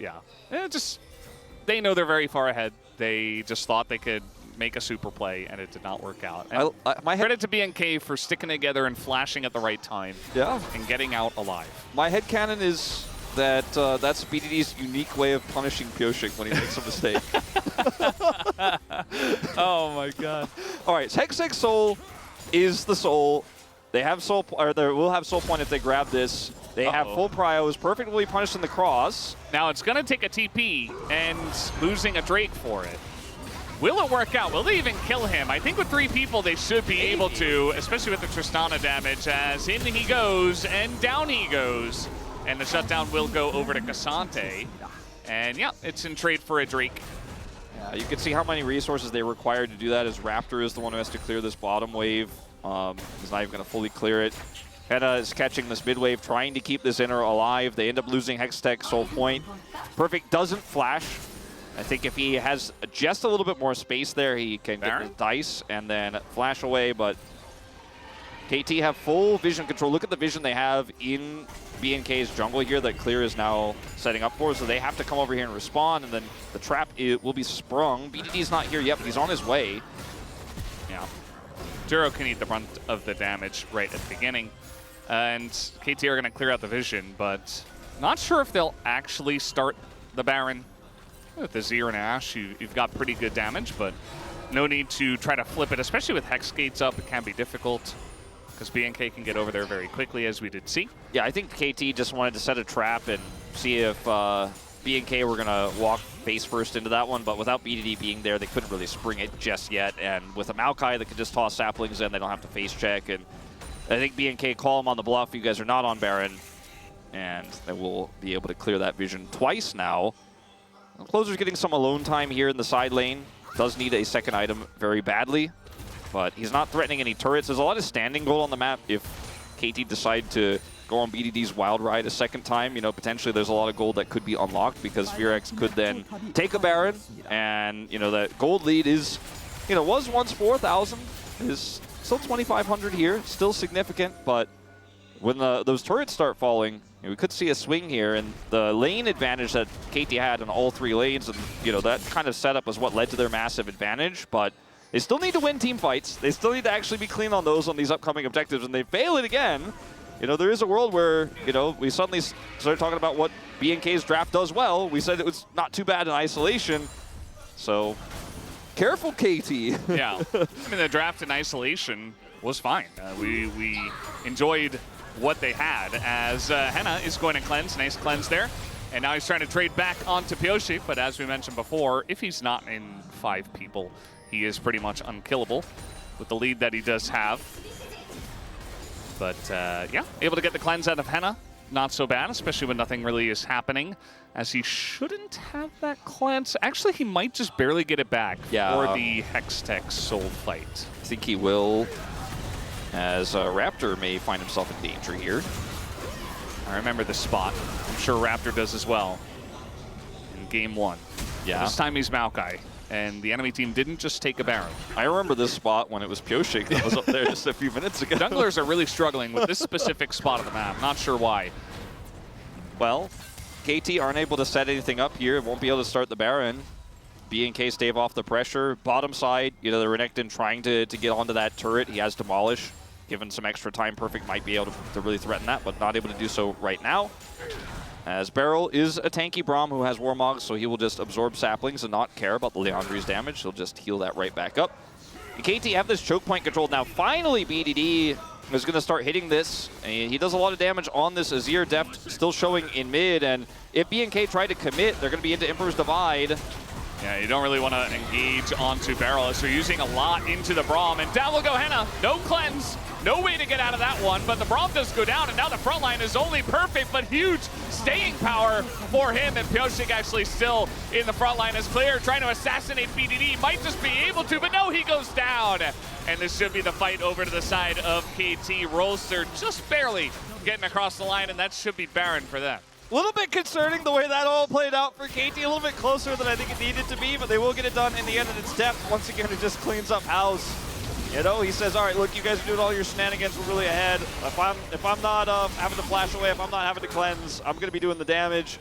they know they're very far ahead. They just thought they could make a super play, and it did not work out. And credit to BNK for sticking together and flashing at the right time. Yeah. And getting out alive. My headcanon is that that's BDD's unique way of punishing Pyosik when he makes a mistake. Oh my god. All right, Hextech Soul is the soul. They have soul, or they will have soul point if they grab this. They have full pryos, perfectly punished in the cross. Now it's going to take a TP and losing a Drake for it. Will it work out? Will they even kill him? I think with 3 people they should be able to, especially with the Tristana damage, as in he goes and down he goes. And the shutdown will go over to Cassante. And yeah, it's in trade for a Drake. Yeah, you can see how many resources they require to do that, as Raptor is the one who has to clear this bottom wave. He's not even going to fully clear it. Henna is catching this mid wave, trying to keep this inner alive. They end up losing Hextech, Soul Point. Perfect doesn't flash. I think if he has just a little bit more space there, he can get the dice and then flash away, but KT have full vision control. Look at the vision they have in BNK's jungle here that Clear is now setting up for, so they have to come over here and respond, and then the trap will be sprung. BDD's not here yet, but he's on his way. Yeah. Duro can eat the brunt of the damage right at the beginning, and KT are going to clear out the vision, but not sure if they'll actually start the Baron. With the Azir and Ashe, you've got pretty good damage, but no need to try to flip it, especially with Hex Gates up. It can be difficult because BNK can get over there very quickly, as we did see. Yeah, I think KT just wanted to set a trap and see if BNK were going to walk face first into that one, but without BDD being there, they couldn't really spring it just yet. And with a Maokai that could just toss saplings in, they don't have to face check. And I think BNK call him on the bluff. You guys are not on Baron, and they will be able to clear that vision twice now. Closer's getting some alone time here in the side lane. Does need a second item very badly, but he's not threatening any turrets. There's a lot of standing gold on the map if KT decide to go on BDD's wild ride a second time. You know, potentially there's a lot of gold that could be unlocked because Virex could then take a Baron, and, you know, that gold lead is, you know, was once 4,000, is still 2,500 here, still significant, but when those turrets start falling, we could see a swing here, and the lane advantage that KT had on all 3 lanes, and, you know, that kind of setup was what led to their massive advantage, but they still need to win team fights. They still need to actually be clean on those on these upcoming objectives, and they fail it again. You know, there is a world where, you know, we suddenly started talking about what BNK's draft does well. We said it was not too bad in isolation, so careful, KT. Yeah, I mean, the draft in isolation was fine. We enjoyed what they had, as Henna is going to cleanse. Nice cleanse there. And now he's trying to trade back onto Pyoshi, but as we mentioned before, if he's not in 5 people, he is pretty much unkillable with the lead that he does have. But yeah, able to get the cleanse out of Henna. Not so bad, especially when nothing really is happening, as he shouldn't have that cleanse. Actually, he might just barely get it back for the Hextech soul fight. I think he will, as Raptor may find himself in danger here. I remember this spot. I'm sure Raptor does as well in game 1. Yeah. This time he's Maokai, and the enemy team didn't just take a Baron. I remember this spot when it was Pyoshik that was up there just a few minutes ago. Junglers are really struggling with this specific spot of the map. Not sure why. Well, KT aren't able to set anything up here. Won't be able to start the Baron. BNK stave off the pressure. Bottom side, you know, the Renekton trying to get onto that turret. He has Demolish. Given some extra time, Perfect might be able to really threaten that, but not able to do so right now. As Beryl is a tanky Braum who has Warmog, so he will just absorb saplings and not care about the Leandri's damage. He'll just heal that right back up. The KT have this choke point controlled. Now, finally, BDD is going to start hitting this. And he does a lot of damage on this Azir. Deft still showing in mid, and if BNK try to commit, they're going to be into Emperor's Divide. Yeah, you don't really want to engage onto Beryl, as they're using a lot into the Braum. And down will go Henna. No cleanse. No way to get out of that one, but the Braum does go down, and now the front line is only Perfect, but huge staying power for him. And Pyoshik actually still in the front line as Clear, trying to assassinate BDD. Might just be able to, but no, he goes down. And this should be the fight over to the side of KT. Rolster just barely getting across the line, and that should be Baron for them. A little bit concerning the way that all played out for KT. A little bit closer than I think it needed to be, but they will get it done in the end, and it's Deft. Once again, it just cleans up house. You know, he says, all right, look, you guys are doing all your shenanigans. We're really ahead. If I'm not having to flash away, if I'm not having to cleanse, I'm going to be doing the damage.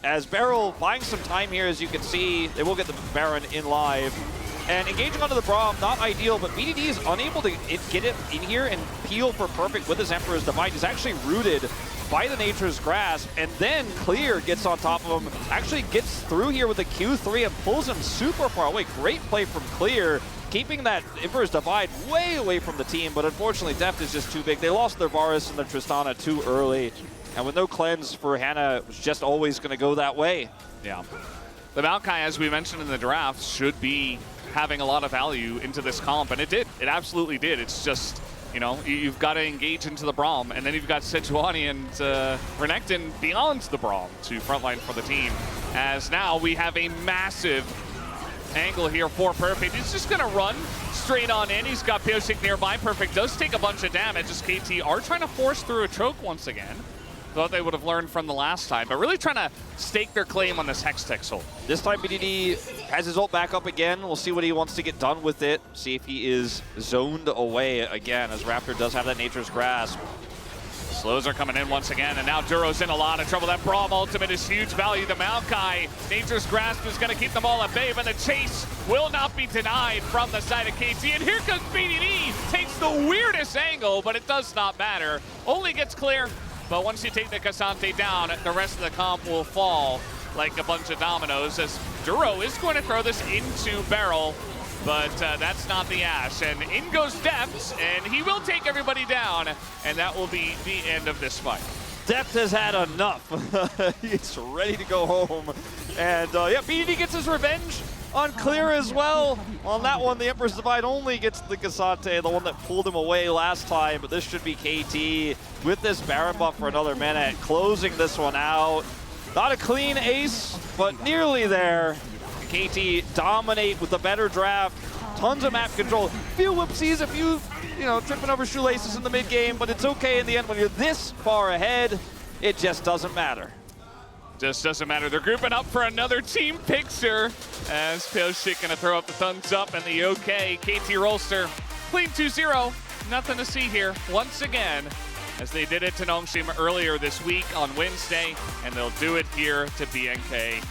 As Beryl buying some time here, as you can see, they will get the Baron in live. And engaging onto the Braum, not ideal, but BDD is unable to get it in here and peel for Perfect with his Emperor's Divide. He's actually rooted by the Nature's Grasp, and then Clear gets on top of him, actually gets through here with a Q3 and pulls him super far away. Great play from Clear, keeping that Emperor's Divide way away from the team, but unfortunately Deft is just too big. They lost their Varus and their Tristana too early, And with no cleanse for Hannah, it was just always going to go that way. Yeah. The Maokai, as we mentioned in the draft, should be having a lot of value into this comp, and it did. It absolutely did. It's just, you know, you've got to engage into the Braum, and then you've got Sejuani and Renekton beyond the Braum to frontline for the team. As now we have a massive angle here for Perfect. He's just going to run straight on in. He's got Pyosik nearby. Perfect does take a bunch of damage as KT are trying to force through a choke once again. Thought they would have learned from the last time, but really trying to stake their claim on this Hextech ult. This time BDD has his ult back up again. We'll see what he wants to get done with it. See if he is zoned away again, as Raptor does have that Nature's Grasp. Slows are coming in once again, and now Duro's in a lot of trouble. That Braum ultimate is huge value. The Maokai, Nature's Grasp is going to keep them all at bay, but the chase will not be denied from the side of KT. And here comes BDD, takes the weirdest angle, but it does not matter. Only gets clear, but once you take the Cassante down, the rest of the comp will fall like a bunch of dominoes, as Duro is going to throw this into Barrel. But that's not the Ash, and in goes Deft, and he will take everybody down, and that will be the end of this fight. Deft has had enough. He's ready to go home. And yeah, BDD gets his revenge on Clear as well. On that one, the Emperor's Divide only gets the Cassante, the one that pulled him away last time, but this should be KT with this Baron buff for another minute, closing this one out. Not a clean ace, but nearly there. KT dominate with the better draft, tons of map control. Few whoopsies, a few, tripping over shoelaces in the mid game, but it's okay in the end when you're this far ahead. It just doesn't matter. Just doesn't matter. They're grouping up for another team picture as Pyosik gonna throw up the thumbs up and the okay. KT Rolster, clean 2-0. Nothing to see here once again, as they did it to Nongshim earlier this week on Wednesday, and they'll do it here to BNK.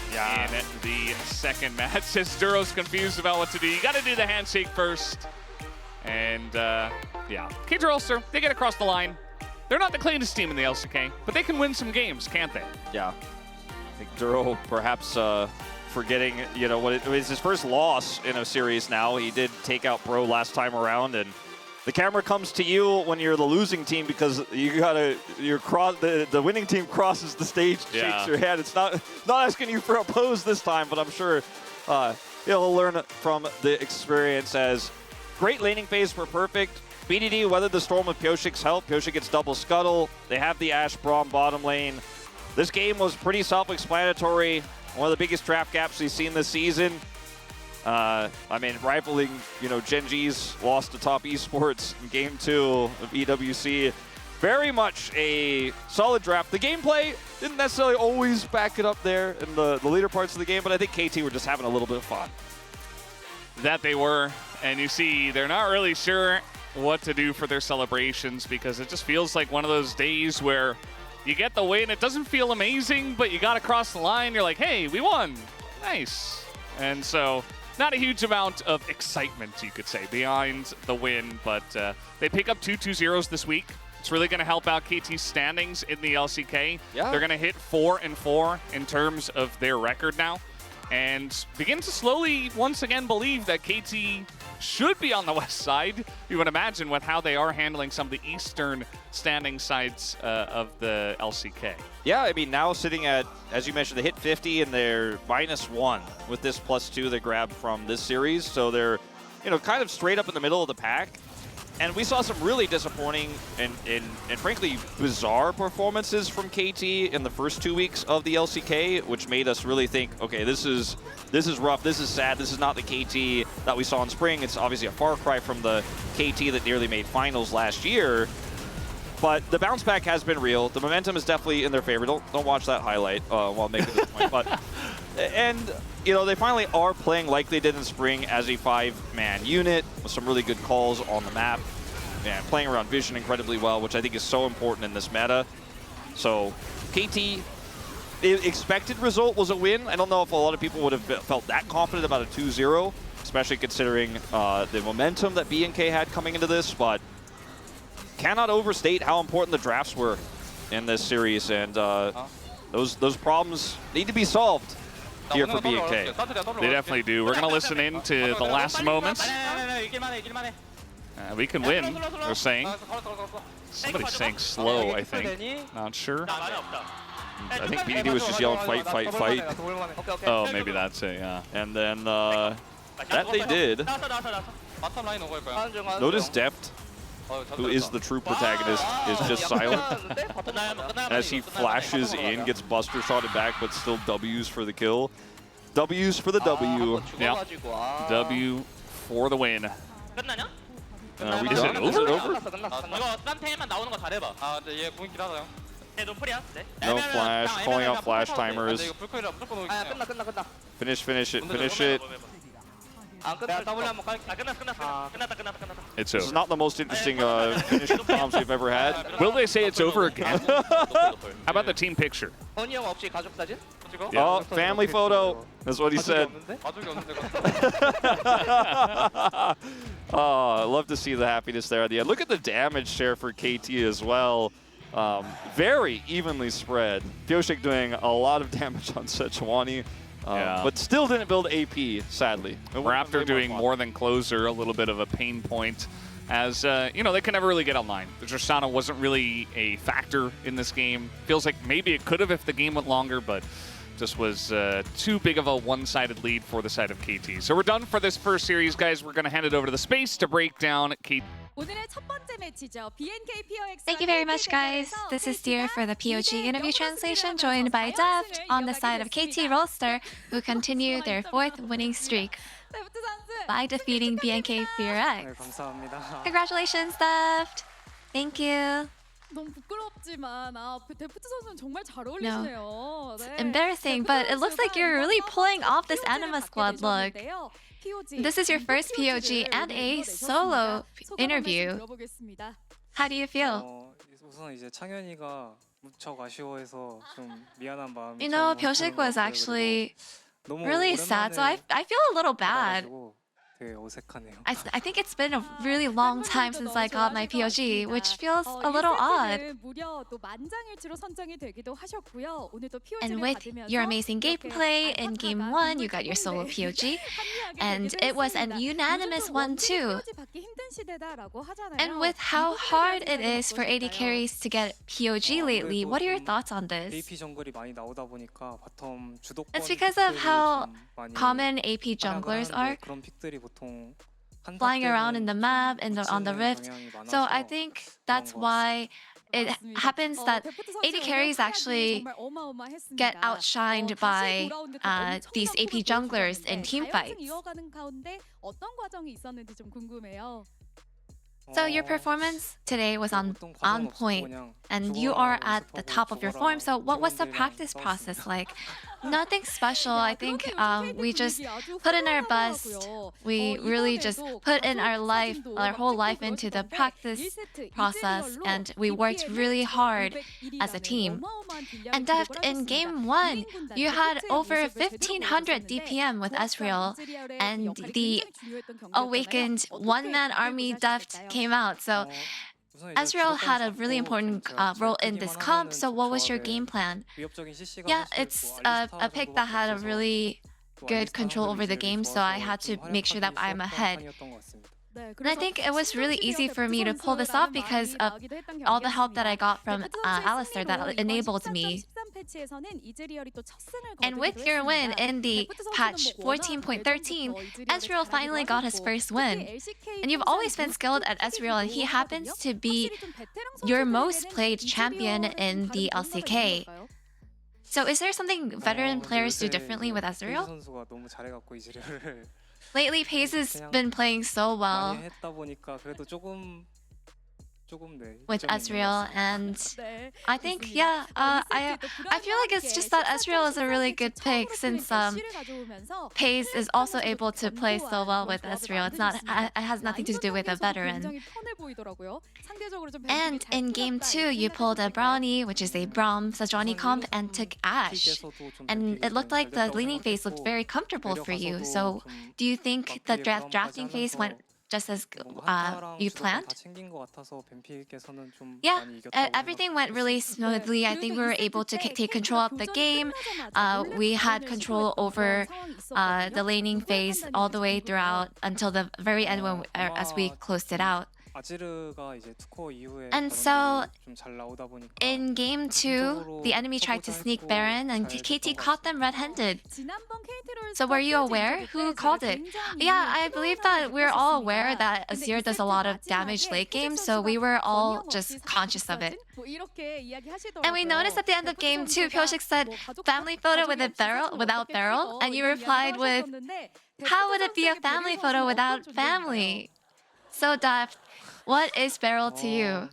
In the second match, as Duro's confused about what to do. You got to do the handshake first. And yeah, KT Rolster, they get across the line. They're not the cleanest team in the LCK, but they can win some games, can't they? Yeah. I think Duro perhaps forgetting, what it was his first loss in a series now. He did take out Bro last time around, and the camera comes to you when you're the losing team because the winning team crosses the stage, shakes your hand. It's not asking you for a pose this time, but I'm sure he'll learn from the experience. As great laning phase for Perfect. BDD weathered the storm with Pyosik's help. Pyosik gets double scuttle. They have the Ashe Braum bottom lane. This game was pretty self-explanatory. One of the biggest draft gaps we've seen this season. Rivaling, Gen.G's lost to Top Esports in Game 2 of EWC. Very much a solid draft. The gameplay didn't necessarily always back it up there in the later parts of the game, but I think KT were just having a little bit of fun. That they were, and you see they're not really sure what to do for their celebrations, because it just feels like one of those days where you get the win, it doesn't feel amazing, but you got to cross the line, you're like, hey, we won, nice. And so not a huge amount of excitement, you could say, behind the win, but they pick up 2-2-0s this week. It's really going to help out KT's standings in the LCK. Yeah. They're going to hit 4-4 in terms of their record now, and begin to slowly, once again, believe that KT should be on the west side. You would imagine with how they are handling some of the eastern standing sides of the LCK. Yeah, now sitting at, as you mentioned, they hit 50 and they're -1 with this +2 they grabbed from this series. So they're, kind of straight up in the middle of the pack. And we saw some really disappointing and frankly bizarre performances from KT in the first 2 weeks of the LCK, which made us really think, okay, this is rough, this is sad, this is not the KT that we saw in spring. It's obviously a far cry from the KT that nearly made finals last year. But the bounce back has been real. The momentum is definitely in their favor. Don't watch that highlight while making this point. But and they finally are playing like they did in spring as a 5-man unit with some really good calls on the map and playing around vision incredibly well, which I think is so important in this meta. So KT, the expected result was a win. I don't know if a lot of people would have felt that confident about a 2-0, especially considering the momentum that BNK had coming into this, but cannot overstate how important the drafts were in this series, and those problems need to be solved here for BNK. They definitely do. We're going to listen in to the last moments. We can win, they're saying. Somebody's saying slow, I think. Not sure. 나 많이 없다. I think BDD was just yelling fight, fight, fight. Oh, maybe that's it, yeah. And then that they did. 나왔어. 바텀 라인 오갈 거야. Notice Deft, who is the true protagonist, is just silent. As he flashes in, gets buster shotted back, but still W's for the kill. W's for the W. Yeah. W for the win. 끝나냐? We Is done? it Is it over? over? 이거 딴 템만 나오는 거 잘해봐. 아, 근데 얘 보이긴 하다요. 쟤 노플이야. 네. No flash, calling out flash timers. 이거 불컬이라 무조건 오기. 끝나. Finish it, finish it. 안 끝나. W 한번 깔게. 끝났다. It's This is over. not the most interesting finish comms we've ever had. Will they say it's over again? How about the team picture? 허니 형 없이 가족 사진? Oh, family photo. That's what he said. 가족이 없는데 Oh, I love to see the happiness there at the end. Look at the damage share for KT as well. Very evenly spread. Pioshik doing a lot of damage on Sejuani, Yeah. but still didn't build AP, sadly. Raptor doing more than closer, a little bit of a pain point. As, you know, they can never really get online. The Tristana wasn't really a factor in this game. Feels like maybe it could have if the game went longer, but just was too big of a one-sided lead for the side of KT. So we're done for this first series, guys. We're going to hand it over to the space to break down KT. Thank you very much, guys. This is Dear for the POG interview translation, joined by Deft on the side of KT Rolster, who continue their 4th winning streak by defeating BNK FearX. Congratulations, Deft. Thank you. 너무 부끄럽지만 데프트 선수는 정말 잘 어울리시네요. It's embarrassing, but it looks like you're really pulling off this Anima Squad look. This is your first POG and a solo interview. How do you feel? 우선 이제 창현이가 무척 아쉬워해서 좀 미안한 마음이. You know, Pyoshik was actually really sad, so I feel a little bad. 되게 어색하네요. I think it's been a really long time since I got my POG, which feels a little odd. And with your amazing gameplay in Game 1, you got your solo POG, and it was an unanimous one too. And with how hard it is for AD carries to get POG lately, what are your thoughts on this? AP 정글이 많이 나오다 보니까 바텀 주도권. It's because of how common AP junglers are, 그런 픽들이 보통 flying around in the map and on the rift. So I think that's why it happens that AD carries actually get outshined by these AP junglers in team fights. So your performance today was on point, and you are at the top of your form. So what was the practice process like? Nothing special. I think we just put in our best. We really just put in our life, our whole life into the practice process, and we worked really hard as a team. And Deft, in Game 1, you had over 1,500 DPM with Ezreal, and the awakened one-man army Deft came out. So Ezreal had a really important role in this comp, so what was your game plan? Yeah, it's a pick that had a really good control over the game, so I had to make sure that I'm ahead. And I think it was really easy for me to pull this off because of all the help that I got from Alistair that enabled me. And with your win in the patch 14.13, Ezreal finally got his first win. And you've always been skilled at Ezreal, and he happens to be your most played champion in the LCK. So is there something veteran players do differently with Ezreal? Lately, Pace has been playing so well with Ezreal, and I think, yeah, I feel like it's just that Ezreal is a really good pick since Pace is also able to play so well with Ezreal. It has nothing to do with a veteran. And in Game 2, you pulled a Brownie, which is a Braum Sejuani comp, and took Ashe. And it looked like the laning phase looked very comfortable for you. So do you think the drafting phase went just as 뭔가 you 한타랑 주도권 planned? 다 챙긴 것 같아서 뱀픽에서는 좀 Yeah, 많이 이겼다고 everything went really smoothly. I think we were able to take control of the game. We had control over the laning phase all the way throughout until the very end when as we closed it out. 아지르가 이제 투코 이후에 And so 좀잘 나오다 보니까 in game 2, the enemy tried to sneak Baron and KT caught them red-handed. So were you aware? Who called it? Yeah, I believe that we're all aware that Azir does a lot of damage late game, so we were all just conscious of it. And we noticed at the end of game 2, Pyoshik said, family photo with a barrel, without barrel, and you replied with, how would it be a family photo without family? So Daft, what is barrel to you?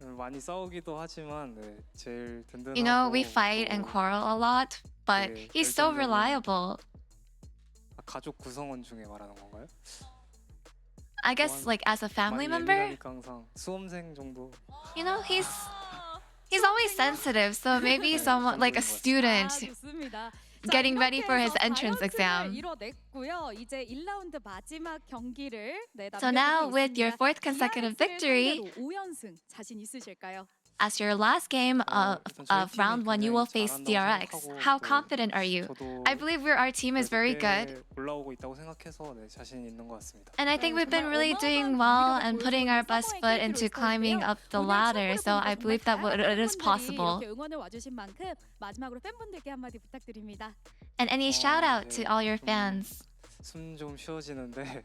많이 싸우기도 하지만 네, 제일 든든하고 You know, we fight and 또 quarrel a lot, but 네, he's so 결정적인 reliable. 가족 구성원 중에 말하는 건가요? I guess like as a family 많이 member, 예민하니까 항상 수험생 정도. you know, he's always sensitive, so maybe someone like a student getting ready for his entrance exam. So now with your 4th consecutive victory, as your last game of round 1, you will face DRX. How confident are you? I believe our team is very good. 올라오고 있다고 생각해서 네, 자신 있는 것 같습니다. And I think we've been really doing well and putting our best foot into climbing up the ladder. So I believe that it is possible. And any shout out to all your fans? 숨 좀 쉬어지는데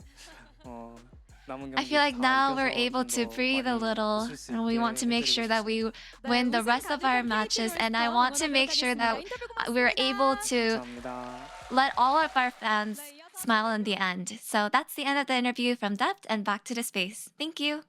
남은 I 경기 feel like 다 now we're 이겨서 able 좀 to 더 breathe a 많이 little, 웃을 수 and we want to 있게 make sure that 해드리고 we win the rest of our matches, and I want to make sure that we're able to 감사합니다. let all of our fans smile in the end. So that's the end of the interview from Depth, and back to the space. Thank you.